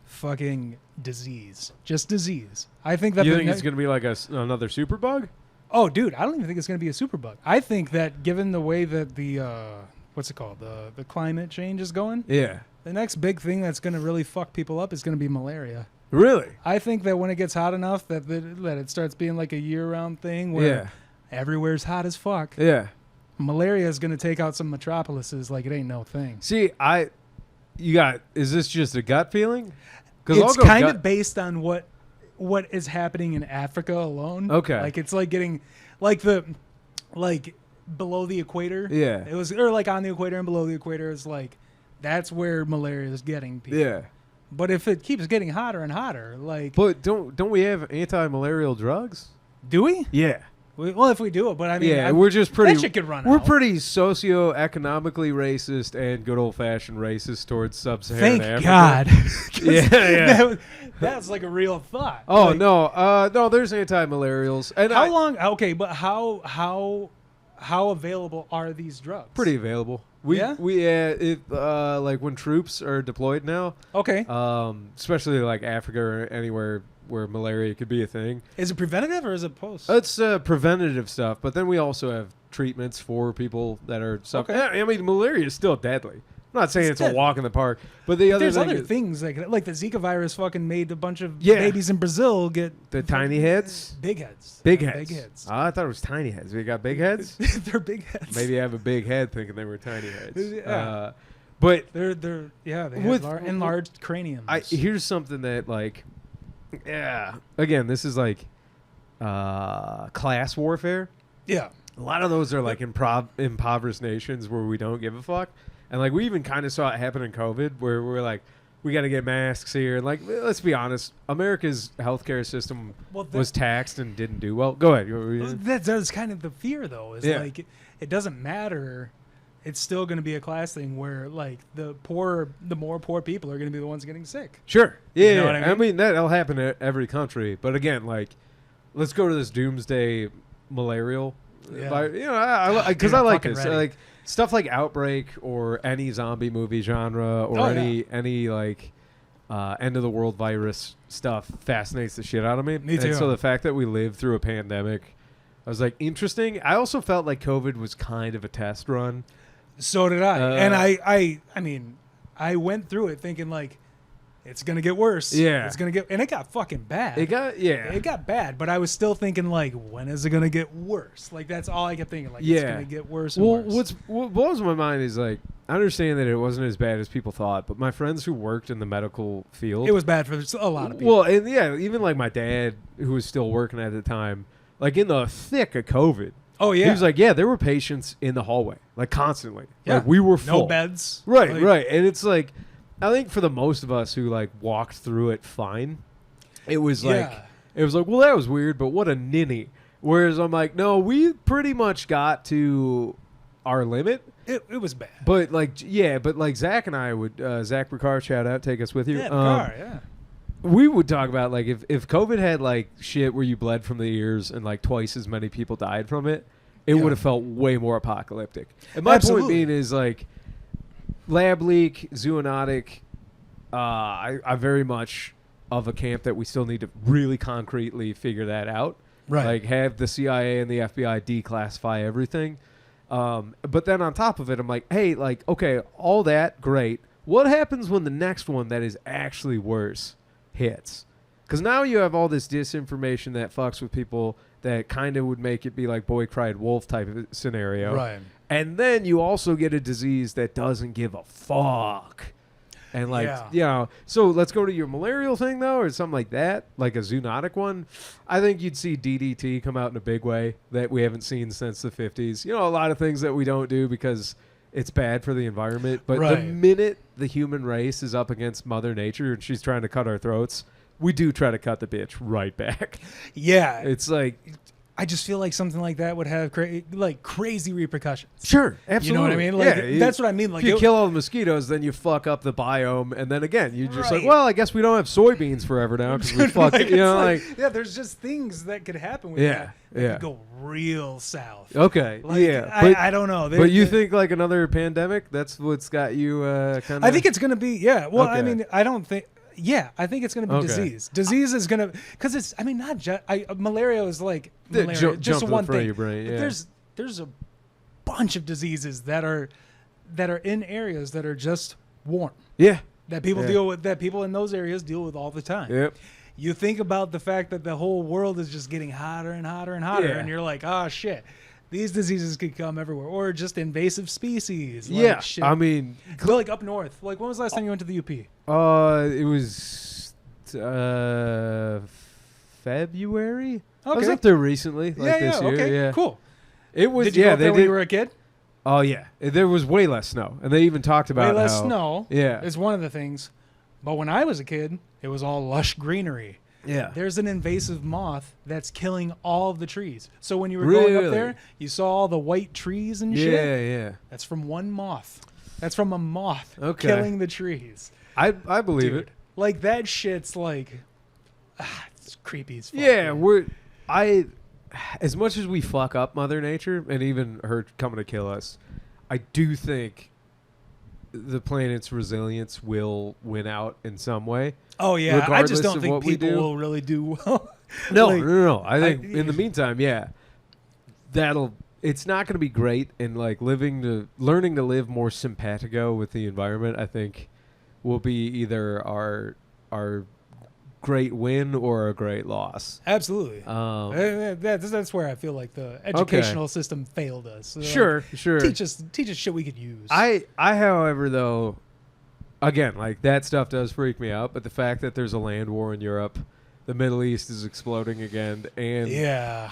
Fucking disease. Just disease. I think that You think it's going to be like another superbug? Oh, dude, I don't even think it's going to be a superbug. I think that given the way that the what's it called? The climate change is going, Yeah. the next big thing that's going to really fuck people up is going to be malaria. Really? I think that when it gets hot enough that it starts being like a year-round thing where everywhere's hot as fuck, Yeah. malaria is going to take out some metropolises like it ain't no thing. See, is this just a gut feeling? It's kind of based on what is happening in Africa alone. Okay. Like it's like getting like below the equator. Yeah. It was or like on the equator and below the equator is like that's where malaria is getting people. Yeah. But if it keeps getting hotter and hotter, like But don't we have anti-malarial drugs? do we? Yeah. Well, if we do it, but I mean, we're just pretty. that shit could run We're out. pretty socio-economically racist and good old-fashioned racist towards sub-Saharan Thank Africa. God. Yeah. That's like a real thought. Oh Like, no, there's anti-malarials. And How long? Okay, but how available are these drugs? Pretty available. Like when troops are deployed now, Okay. especially like Africa or anywhere where malaria could be a thing. Is it preventative or is it post? It's preventative stuff, but then we also have treatments for people that are suffering. Okay. I mean, malaria is still deadly. I'm not saying it's a dead. walk in the park, but the other There's thing other is things like the Zika virus fucking made a bunch of Yeah. babies in Brazil get the tiny heads. big heads. Big Yeah, heads. Big heads. I thought it was tiny heads. We got big heads. They're big heads. Maybe I have a big head thinking they were tiny heads. Yeah. But They're they have enlarged craniums. here's something that like, again, this is like class warfare. yeah. A lot of those are like impoverished nations where we don't give a fuck. And like we even kind of saw it happen in COVID where we're like, we got to get masks here. And like, let's be honest, America's healthcare system was taxed and didn't do well. Go ahead. That's kind of the fear though. Is Yeah. like it doesn't matter. It's still going to be a class thing where like the more poor people are going to be the ones getting sick. Sure. Yeah. You know what I I mean? mean, that'll happen in every country. But again, like, let's go to this doomsday malarial. Yeah. Because Dude, I I'm like fucking this. ready. Like stuff like Outbreak or any zombie movie genre or any like end of the world virus stuff fascinates the shit out of me. Me too. And so the fact that we lived through a pandemic, I was like, interesting. I also felt like COVID was kind of a test run. So did I. And I mean, I went through it thinking like it's going to get worse. Yeah. It's going to get and it got fucking bad. It got bad, but I was still thinking like when is it going to get worse? Like that's all I kept thinking like it's going to get worse and worse. What blows my mind is like I understand that it wasn't as bad as people thought, but my friends who worked in the medical field, it was bad for a lot of people. Well, and even like my dad who was still working at the time, like in the thick of COVID. Oh yeah. He was like, yeah, there were patients in the hallway, like constantly. Yeah. Like we were full. No beds. Right, Like, right. And it's like, I think for the most of us who like walked through it fine, it was like, well, that was weird, but what a ninny. Whereas I'm like, no, we pretty much got to our limit. It was bad. But like, yeah, but like Zach and I would, Zach Ricard, shout out, take us with you. Yeah, Ricard, yeah. We would talk about like if COVID had like shit where you bled from the ears and like twice as many people died from it, it would have felt way more apocalyptic. And my point being is like lab leak, zoonotic. I very much of a camp that we still need to really concretely figure that out. Right. Like have the CIA and the FBI declassify everything. But then on top of it, I'm like, hey, like, okay, all that, great. What happens when the next one that is actually worse hits? Because now you have all this disinformation that fucks with people that kind of would make it be like boy cried wolf type of scenario. Right. And then you also get a disease that doesn't give a fuck. And like, you know, so let's go to your malarial thing though, or something like that, like a zoonotic one. I think you'd see DDT come out in a big way that we haven't seen since the 50s. You know, a lot of things that we don't do because it's bad for the environment. But the minute the human race is up against Mother Nature and she's trying to cut our throats, we do try to cut the bitch right back. Yeah. It's like, I just feel like something like that would have crazy repercussions. Sure, absolutely. You know what I mean? Like, that's what I mean. Like, if you kill all the mosquitoes, then you fuck up the biome, and then again, you're just like, well, I guess we don't have soybeans forever now because we fucked it. You know, like, yeah, there's just things that could happen with that. Could go real south. Okay, like, I don't know. But you think like another pandemic? That's what's got you kind of. I think it's going to be. Yeah. Well, I mean, I don't think. Yeah, I think it's going to be disease. Disease is going to, because it's, I mean, not just, malaria is like, malaria, just one thing. Your brain, yeah. There's a bunch of diseases that are in areas that are just warm. Yeah. That people deal with, that people in those areas deal with all the time. Yep. You think about the fact that the whole world is just getting hotter and hotter and hotter, and you're like, oh shit. These diseases could come everywhere, or just invasive species. Like shit. I mean, like up north. Like, when was the last time you went to the UP? It was February. Okay. I was up there recently, like this year. Okay, yeah, cool. It was. Did you go up there when you were a kid? Oh yeah, there was way less snow, and they even talked about way less snow. Yeah, is one of the things. But when I was a kid, it was all lush greenery. Yeah. There's an invasive moth that's killing all of the trees. So when you were going up there, you saw all the white trees and shit. Yeah, yeah. That's from one moth. That's from a moth killing the trees. I believe it. Like, that shit's like, it's creepy as fuck. Yeah, as much as we fuck up Mother Nature and even her coming to kill us, I do think the planet's resilience will win out in some way. Oh yeah, I just don't think people will really do well. No. I think in the meantime, it's not going to be great, and like learning to live more simpatico with the environment, I think, will be either our great win or a great loss. Absolutely. That's where I feel like the educational system failed us. So sure. Teach us shit we could use. I however, though, again, like, that stuff does freak me out, but the fact that there's a land war in Europe, the Middle East is exploding again, and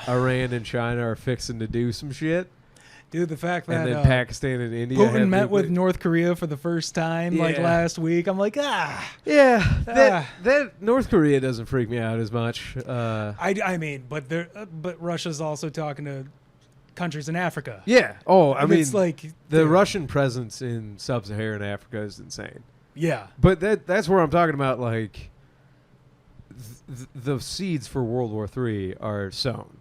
Iran and China are fixing to do some shit. Dude, the fact that... And then Pakistan and India Putin met with North Korea for the first time, like, last week. I'm like, Yeah, that North Korea doesn't freak me out as much. I mean, but Russia's also talking to countries in Africa. Yeah. Oh, I mean, it's like... The Russian presence in sub-Saharan Africa is insane. Yeah. But that's where I'm talking about, like, the seeds for World War III are sown.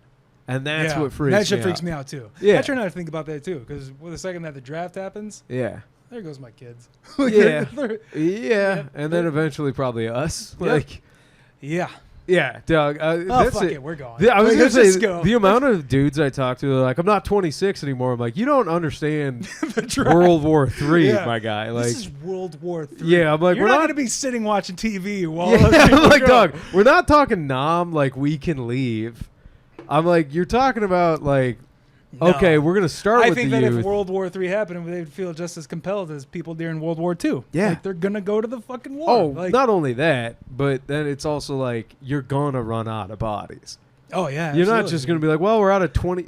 And that's what freaks me out. That shit freaks me out, too. Yeah. I try not to think about that, too, because the second that the draft happens, there goes my kids. Yeah. And then eventually probably us. Like, yeah, Doug. Fuck it, we're going. I was going to say, the amount of dudes I talk to, like, I'm not 26 anymore. I'm like, you don't understand World War III, my guy. Like, this is World War III. Yeah, I'm like, you're not going to be sitting watching TV while I'm like, Doug, we're not talking Nam, like, we can leave. I'm like, you're talking about, like, okay, we're going to start with the youth. I think that if World War III happened, they'd feel just as compelled as people during World War II. Yeah. Like, they're going to go to the fucking war. Oh, like, not only that, but then it's also like, you're going to run out of bodies. Oh, yeah. You're not just going to be like, well, we're out of 18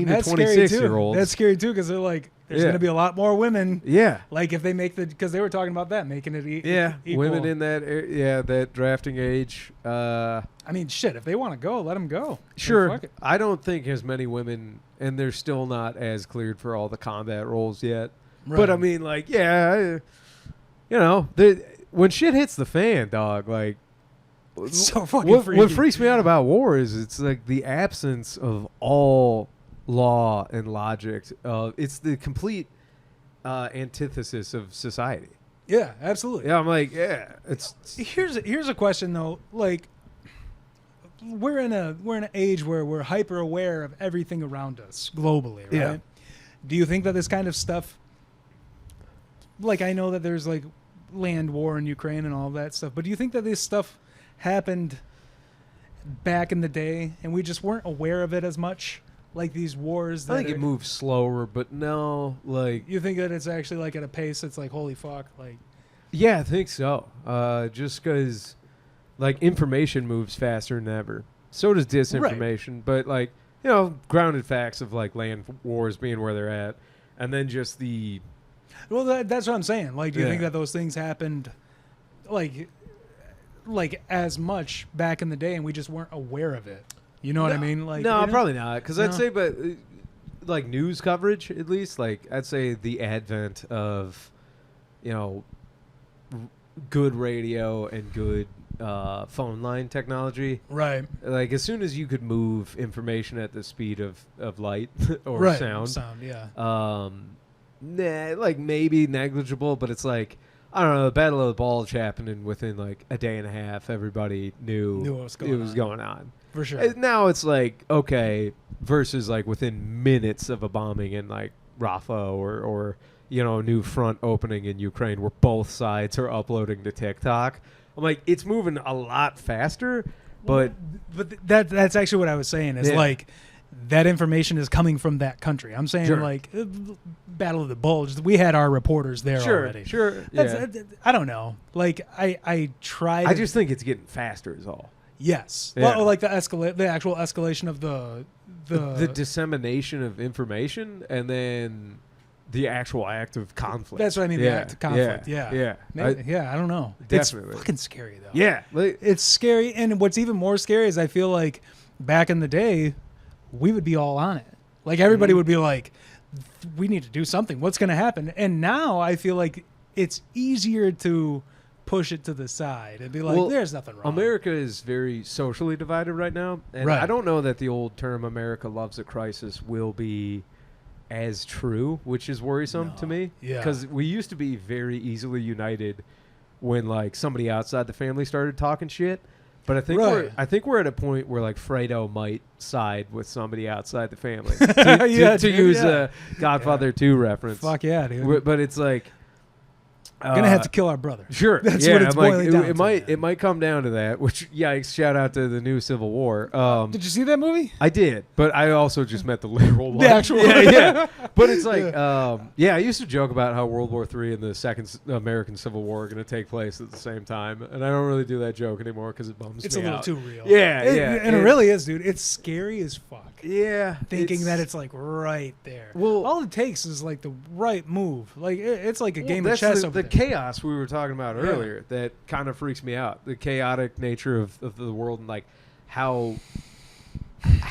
to 26-year-olds. That's scary, too, because they're like, there's going to be a lot more women. Yeah. Like if they make because they were talking about that, making it equal. Women in that that drafting age. I mean, shit, if they want to go, let them go. Sure. Fuck it. I don't think as many women, and they're still not as cleared for all the combat roles yet. Right. But I mean, like, when shit hits the fan, dog, like, It's so fucking freaky. what freaks me out about war is it's like the absence of all law and logic. It's the complete antithesis of society. Yeah, absolutely. Yeah, I'm like, it's Here's a question though. Like, we're in an age where we're hyper aware of everything around us globally, right? Yeah. Do you think that this kind of stuff, like, I know that there's like land war in Ukraine and all that stuff, but do you think that this stuff happened back in the day and we just weren't aware of it as much? Like these wars that I think it moves slower, but no, like, you think that it's actually like at a pace that's like, holy fuck, like, yeah, I think so. Just because, like, information moves faster than ever. So does disinformation. But, like, grounded facts of, like, land wars being where they're at. And then just the... well, that's what I'm saying. Like, do you think that those things happened, like as much back in the day and we just weren't aware of it? You know what I mean? Like, no, probably not. Because I'd No. say, but, like, news coverage, at least, like, I'd say the advent of, good radio and good phone line technology. right. Like, as soon as you could move information at the speed of light or sound, yeah. like, maybe negligible, but it's like, I don't know, the Battle of the Bulge happening within, like, a day and a half. Everybody knew what was going on. For sure. And now it's like, okay, versus, like, within minutes of a bombing in, like, Rafah or a new front opening in Ukraine where both sides are uploading to TikTok. I'm like, it's moving a lot faster, but that's actually what I was saying is like that information is coming from that country. I'm saying like Battle of the Bulge, we had our reporters there already. Sure. I don't know. Like I tried. I just think it's getting faster is all. Yes. Yeah. Well, like the actual escalation of the dissemination of information and then the actual act of conflict. That's what I mean. The act of conflict. Yeah. Maybe, I don't know. Definitely. It's fucking scary though. Yeah. It's scary. And what's even more scary is I feel like back in the day, we would be all on it. Like everybody would be like, we need to do something. What's going to happen? And now I feel like it's easier to push it to the side and be like, there's nothing wrong. America is very socially divided right now. And I don't know that the old term America loves a crisis will be as true, which is worrisome to me. Yeah. Because we used to be very easily united when, like, somebody outside the family started talking shit. But I think we're at a point where, like, Fredo might side with somebody outside the family to use a Godfather 2 reference. Fuck yeah, dude. But it's like, gonna have to kill our brother. Sure, that's what it's boiling down to. It might come down to that. Which, yikes! Shout out to the new Civil War. Did you see that movie? I did, but I also just meant the literal one. The actual yeah. But it's like, I used to joke about how World War III and the Second American Civil War are going to take place at the same time, and I don't really do that joke anymore because it bums me out. It's a little too real. Yeah, and it really is, dude. It's scary as fuck. Yeah, thinking that it's like right there. Well, all it takes is like the right move. Like it's like a game of chess. The chaos we were talking about earlier that kind of freaks me out. The chaotic nature of the world and like how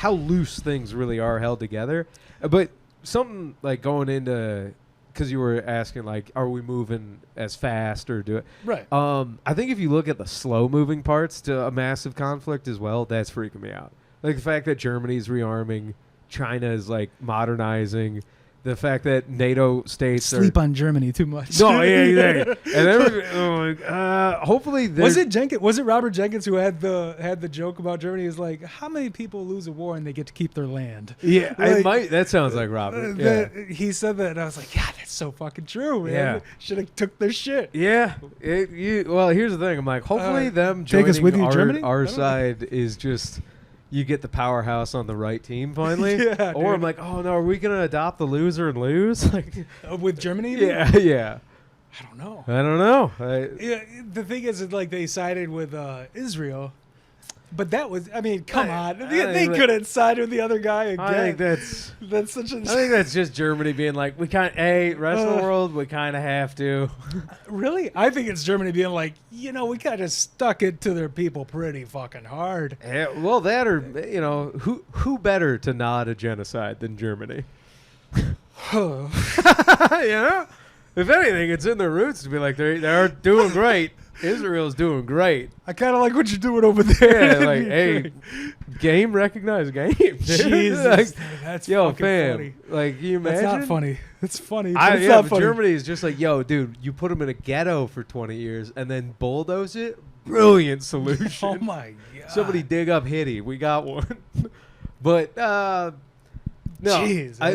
loose things really are held together. But something like going into, because you were asking like, are we moving as fast or do it right? I think if you look at the slow moving parts to a massive conflict as well, that's freaking me out. Like the fact that Germany's rearming, China is like modernizing, the fact that NATO states sleep on Germany too much. No, yeah. And hopefully, was it Robert Jenkins who had the joke about Germany? Is like, how many people lose a war and they get to keep their land? Yeah, like, it might. That sounds like Robert. He said that, and I was like, yeah, that's so fucking true, man. Yeah. Should have took their shit. Yeah. Well, here's the thing. I'm like, hopefully them take us with joining you, Germany? our side is just. You get the powerhouse on the right team finally, yeah, or I'm like, oh no, are we gonna adopt the loser and lose? Like, with Germany? Yeah. I don't know. The thing is, like, they sided with Israel, But that was, I mean, come on. I They think couldn't side with the other guy again. I think that's such a... I think that's just Germany being like, we can't. Rest of the world, we kind of have to. Really? I think it's Germany being like, we kind of stuck it to their people pretty fucking hard. Yeah, well, that or who better to nod a genocide than Germany? If anything, it's in their roots to be like they're doing great. Israel's doing great. I kind of like what you're doing over there. Yeah, like, hey, game recognized game. Dude. Jesus, like, that's yo, fucking fam. funny. Like, can you imagine? That's not funny. It's funny. But But it's not funny. Germany is just like, yo, dude, you put them in a ghetto for 20 years and then bulldoze it. Brilliant solution. Oh my god. Somebody dig up Hitty. We got one. But no. Jeez. I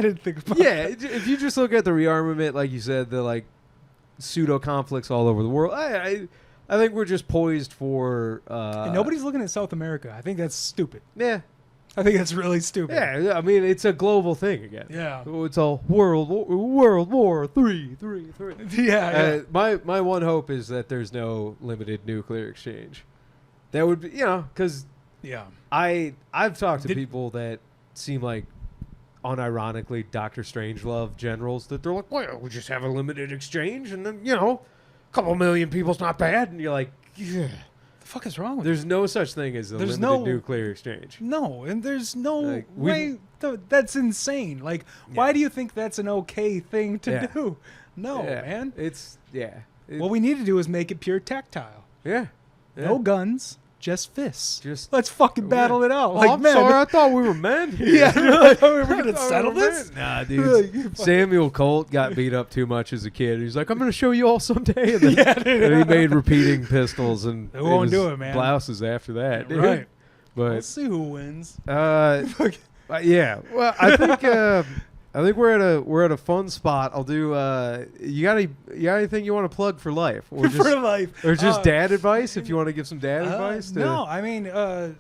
didn't think about Yeah, that. if you just look at the rearmament, like you said, the like pseudo conflicts all over the world, I think we're just poised for. And nobody's looking at South America. I think that's stupid. Yeah, I think that's really stupid. yeah. I mean, it's a global thing again. Yeah. It's a World War three. Yeah. My one hope is that there's no limited nuclear exchange. That would be, because Yeah. I've talked to people that seem like unironically Dr. Strangelove generals that they're like, well, we just have a limited exchange and then, a couple million people's not bad. And you're like, yeah. The fuck is wrong with There's no such thing as a There's limited no- nuclear exchange. No, and there's no Like, way. That's insane. Like, why do you think that's an okay thing to Yeah. do? No, Yeah. man. It's, yeah. What we need to do is make it pure tactile. Yeah. No guns, just fists. Just Let's fucking battle it out. Oh, Like, I'm man. sorry. I thought we were men here. Yeah, I thought we were I gonna thought we settle were this. men. Nah, dude. Samuel Colt got beat up too much as a kid. He's like, I'm going to show you all someday. And, then, Yeah, dude. and he made repeating pistols and They won't was do it, man. blouses after that. Dude. Right. But Let's see who wins. yeah. Well, I think we're at a fun spot. I'll do. You got anything you want to plug for life, or just For life. or just dad advice? If you want to give some dad advice. No, I mean,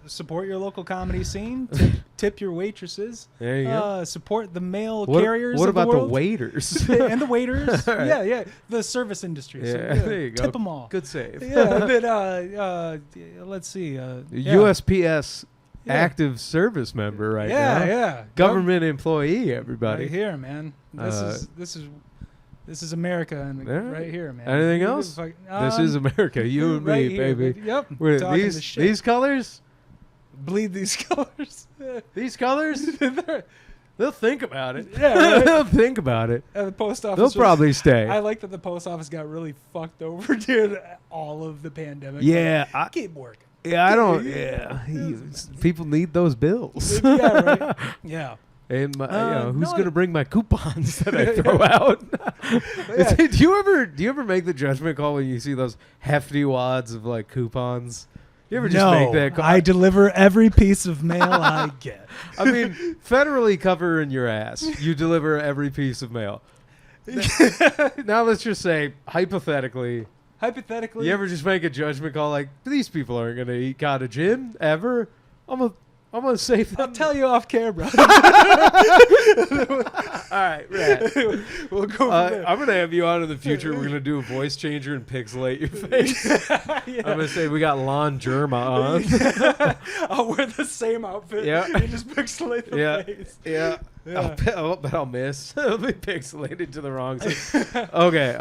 support your local comedy scene. Tip your waitresses. There you go. Support the mail carriers. What of about the world. waiters? And the waiters? All right. Yeah. The service industry. So, Yeah, there you go. Tip them all. Good save. Yeah. And then, let's see. USPS Yeah. active service member right Yeah, now. yeah. Government employee, everybody. Right here, man. This is America, and Yeah. right here, man. Anything You else? fuck- This is America. You and right me, here, baby. Yep. We're- Talking the shit. these colors? bleed these colors. These colors? They'll think about it. Yeah, right. They'll think about it. The post office. They'll probably stay. I like that the post office got really fucked over during all of the pandemic. Yeah, Keep working. I don't. People need those bills. Yeah, right. Yeah. And who's no, gonna bring my coupons that I throw out? Yeah. Do you ever make the judgment call when you see those hefty wads of like coupons? You ever just make that call? I deliver every piece of mail I get. I mean, federally covering your ass, you deliver every piece of mail. Now let's just say, hypothetically, you ever just make a judgment call like, these people aren't going to eat cottage in ever? I'm gonna save them. I'll tell you off camera. All right, Rat. We'll go from there. I'm gonna have you on in the future. We're gonna do a voice changer and pixelate your face. Yeah. I'm gonna say we got Lon Germa on. I'll wear the same outfit. Yeah. You just pixelate the face. Yeah. Yeah. I'll miss. It'll be pixelated to the wrong side. Okay.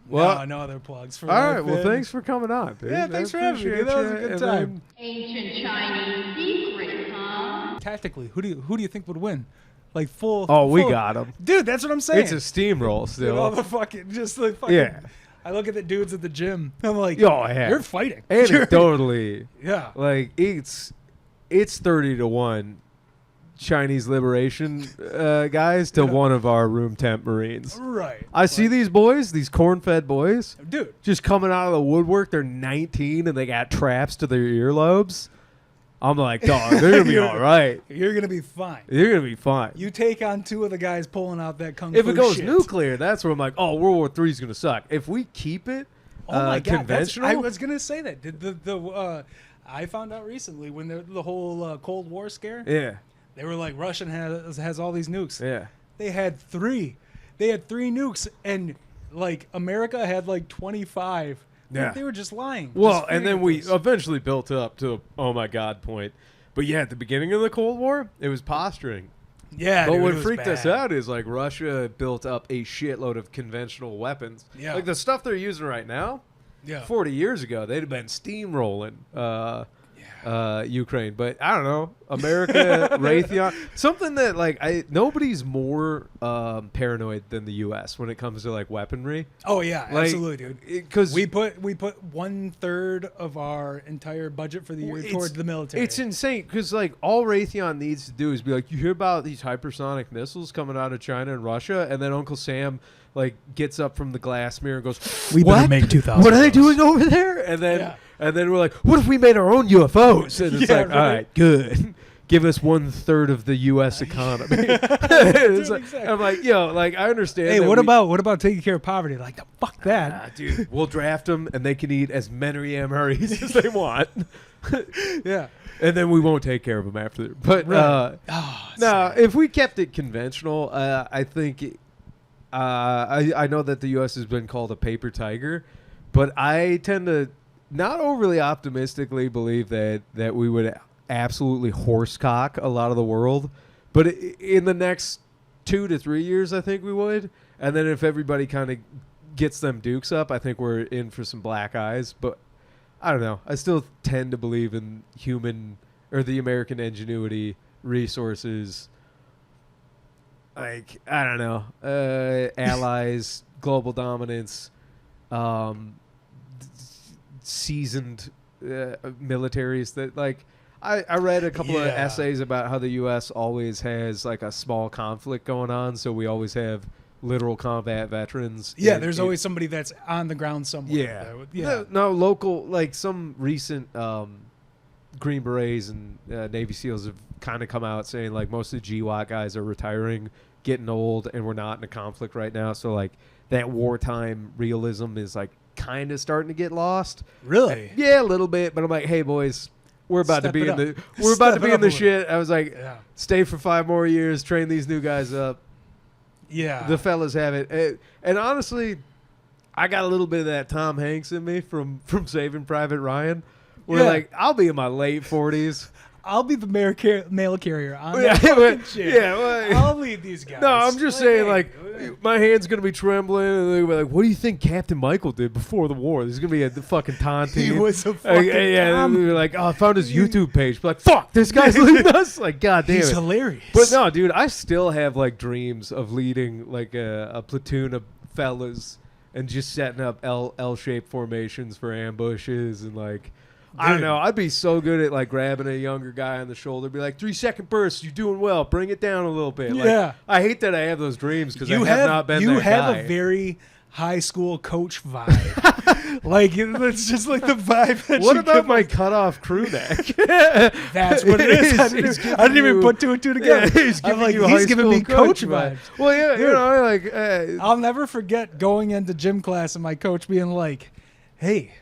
Well. No other plugs for All life, right. Well, man. thanks for coming on, dude. Yeah, thanks for having me, dude. That was a good And time. Ancient Chinese secret, huh? Tactically, who do you think would win? Like full. we full- got him. Dude, that's what I'm saying. It's a steamroll Dude, all still. the fucking just like fucking. Yeah. I look at the dudes at the gym. I'm like, Oh, yeah. you're fighting. Anecdotally, Yeah. like it's 30-1 Chinese liberation guys to one of our room temp Marines. Right. I see these boys, these corn-fed boys, Dude. just coming out of the woodwork. They're 19 and they got traps to their earlobes. I'm like, dog, they're gonna be all right. You're gonna be fine. You're gonna be fine. You take on two of the guys pulling out that kung fu If it goes shit. nuclear, that's where I'm like, oh, World War III is gonna suck. If we keep it Oh my god, conventional, I was gonna say that. Did I found out recently when the whole Cold War scare. yeah, They were like, Russian has all these nukes. yeah. They had 3. They had 3 nukes, and like America had like 25. Yeah. They were just lying. Well, just and then we fearing eventually built up to a, oh my God point. But yeah, at the beginning of the Cold War, it was posturing. Yeah, But dude, what it was freaked us bad. out is like Russia built up a shitload of conventional weapons. Yeah. Like the stuff they're using right now, Yeah. 40 years ago, they'd have been steamrolling Ukraine. But I don't know. America, Raytheon. Something that like nobody's more paranoid than the U.S. when it comes to like weaponry. Oh yeah, Like, absolutely, dude. Because We put 1/3 of our entire budget for the year towards the military. It's insane because like all Raytheon needs to do is be like, you hear about these hypersonic missiles coming out of China and Russia, and then Uncle Sam like gets up from the glass mirror and goes, We "What? better make 2,000 What are they of those." doing over there?" And then Yeah. we're like, "What if we made our own UFOs?" And it's Yeah, like, right. "All right, good." Give us 1/3 of the U.S. economy. It's like- exactly. I'm like, yo, like I understand. Hey, that what we- about taking care of poverty? Like, fuck that. Ah, dude, we'll draft them and they can eat as many MREs as they want. Yeah. And then we won't take care of them after. But Right. no, if we kept it conventional, I think I know that the U.S. has been called a paper tiger, but I tend to not overly optimistically believe that we would absolutely horsecock a lot of the world. But in the next 2 to 3 years, I think we would. And then if everybody kind of gets them dukes up, I think we're in for some black eyes. But I don't know. I still tend to believe in human or the American ingenuity, resources, like, I don't know, allies, global dominance, seasoned militaries that, like, I read a couple of Yeah. essays about how the U.S. always has, like, a small conflict going on, so we always have literal combat veterans. Yeah, there's always somebody that's on the ground somewhere. Yeah. Yeah. No, local, like some recent Green Berets and Navy SEALs have kind of come out saying like most of the GWAT guys are retiring, getting old, and we're not in a conflict right now. So like that wartime realism is like kind of starting to get lost. Really? Yeah, a little bit. But I'm like, hey boys, we're about Step to be it in up. the we're about to Step be it in up the a little. shit. I was like, Yeah. stay for 5 more years, train these new guys up. Yeah. The fellas have it. And honestly, I got a little bit of that Tom Hanks in me from Saving Private Ryan. Where Yeah. like I'll be in my late 40s. I'll be the mail carrier on Yeah, that fucking but- shit. yeah, well, I'll lead these guys. No, I'm just saying hey, like my hand's gonna be trembling and they'll be like, "What do you think Captain Michael did before the war?" There's gonna be a fucking taunting. he was a fucking yeah, Tom. they're like, "Oh, I found his YouTube page." Be like, "Fuck, this guy's leading us!" Like, god damn He's it. hilarious. But no, dude, I still have like dreams of leading like a platoon of fellas and just setting up L-shaped formations for ambushes and like I don't Dude. know. I'd be so good at like grabbing a younger guy on the shoulder, be like 3-second bursts. You're doing well. Bring it down a little bit. Like, Yeah. I hate that I have those dreams because I you have not been you that have guy. a very high school coach vibe. Like it's just like the vibe that What you about give my off. cutoff crew neck? That's what it is. I He's didn't even you- put two and two together. He's I'm giving like, you he's high giving me school coach vibe. vibes. Well, yeah, you Dude. know, like I'll never forget going into gym class and my coach being like, "Hey,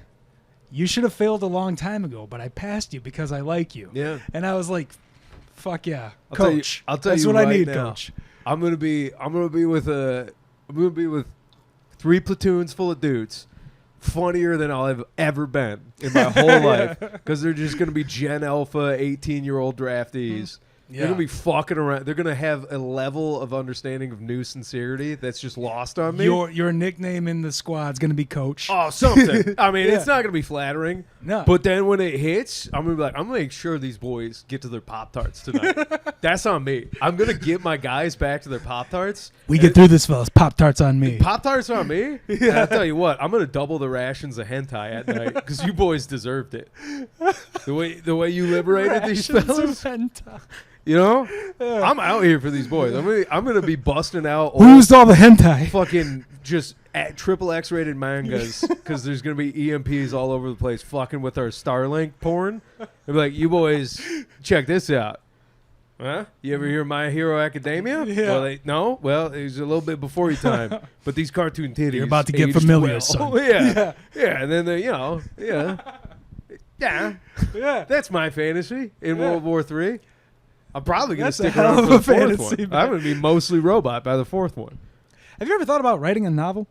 you should have failed a long time ago, but I passed you because I like you." yeah. And I was like, "Fuck yeah, I'll tell you- coach." I'll tell That's you what I right need, now. coach. I'm gonna be with 3 platoons full of dudes, funnier than I'll have ever been in my whole life, because they're just gonna be Gen Alpha 18-year-old draftees. They're gonna be fucking around. They're gonna have a level of understanding of new sincerity that's just lost on me. Your nickname in the squad's gonna be Coach. Oh, something. I mean, Yeah. it's not gonna be flattering. No. But then when it hits, I'm gonna be like, I'm gonna make sure these boys get to their Pop-Tarts tonight. That's on me. I'm gonna get my guys back to their Pop-Tarts. We get through this, fellas. Pop Tarts on me. Pop-Tarts on me? And I'll tell you what, I'm gonna double the rations of hentai at night because you boys deserved it. The way you liberated these Rations of fellas, hentai. you know, I'm out here for these boys. I'm gonna be busting out Who used all the hentai? fucking just at triple X-rated mangas because there's gonna be EMPs all over the place, fucking with our Starlink porn. They'll be like, "You boys, check this out." Huh? You ever hear My Hero Academia? Yeah. Well, no. Well, it was a little bit before your time, but these cartoon titties. You're about to get aged familiar, well. son. Yeah. Yeah, and then yeah. Yeah. That's my fantasy in Yeah. World War III. I'm probably gonna That's a stick hell around of for the a fourth fantasy, one. man. I'm gonna be mostly robot by the fourth one. Have you ever thought about writing a novel?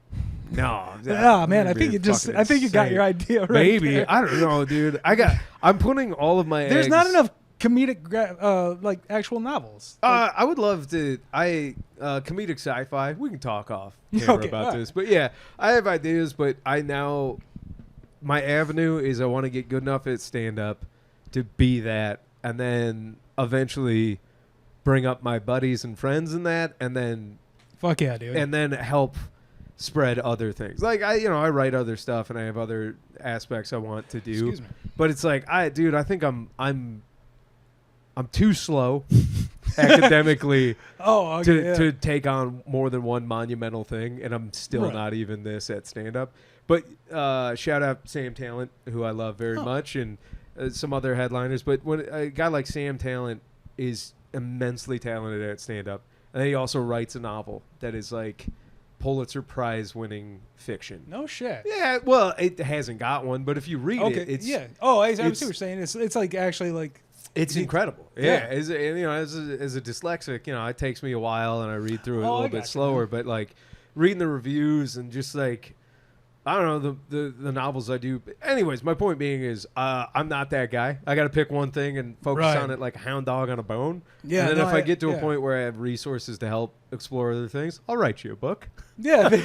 No. Oh man, I think you got your idea right. Maybe. there. I don't know, dude. I'm putting all of my There's eggs. not enough comedic like actual novels. I would love to. Comedic sci-fi. We can talk off camera about this, but yeah, I have ideas. But my avenue is I want to get good enough at stand-up to be that, and then eventually bring up my buddies and friends in that, and then Fuck yeah, dude. and then help spread other things. Like I write other stuff, and I have other aspects I want to do. Excuse me. But it's like I think I'm too slow academically to take on more than one monumental thing, and I'm still not even this at stand-up. But shout out Sam Talent, who I love very much, and some other headliners. But when a guy like Sam Talent is immensely talented at stand-up, and then he also writes a novel that is like Pulitzer Prize winning fiction. No shit. Yeah, well, it hasn't got one, but if you read it, it's I see what you're saying. It's like actually like it's incredible. Yeah, as a dyslexic, it takes me a while, and I read through it a little bit slower. But like reading the reviews and just like I don't know the novels I do. Anyways, my point being is I'm not that guy. I got to pick one thing and focus on it like a hound dog on a bone. Yeah. And then if I get to a point where I have resources to help explore other things, I'll write you a book. Yeah.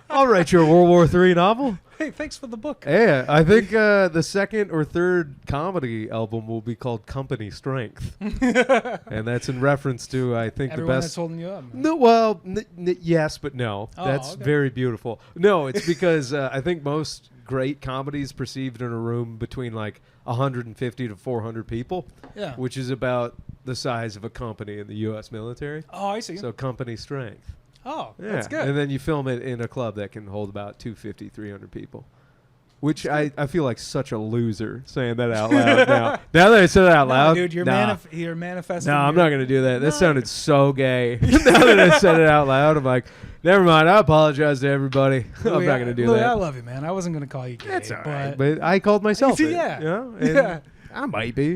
I'll write you a World War III novel. Hey, thanks for the book. Yeah, I think the second or third comedy album will be called Company Strength. And that's in reference to, I think, Everyone the best. that's holding you up. Man. No, well, yes, but no. Oh, that's okay. very beautiful. No, it's because I think most great comedies perceived in a room between like 150 to 400 people, which is about the size of a company in the U.S. military. Oh, I see. So Company Strength. Oh, Yeah. that's good. And then you film it in a club that can hold about 250, 300 people. Which I feel like such a loser saying that out loud now. Now that I said it out loud. Dude, you're manifesting. No, I'm not going to do that. That sounded so gay. Now that I said it out loud, I'm like, never mind. I apologize to everybody. I'm not going to do that. I love you, man. I wasn't going to call you gay. That's all right. But I called myself it. Yeah. And I might be.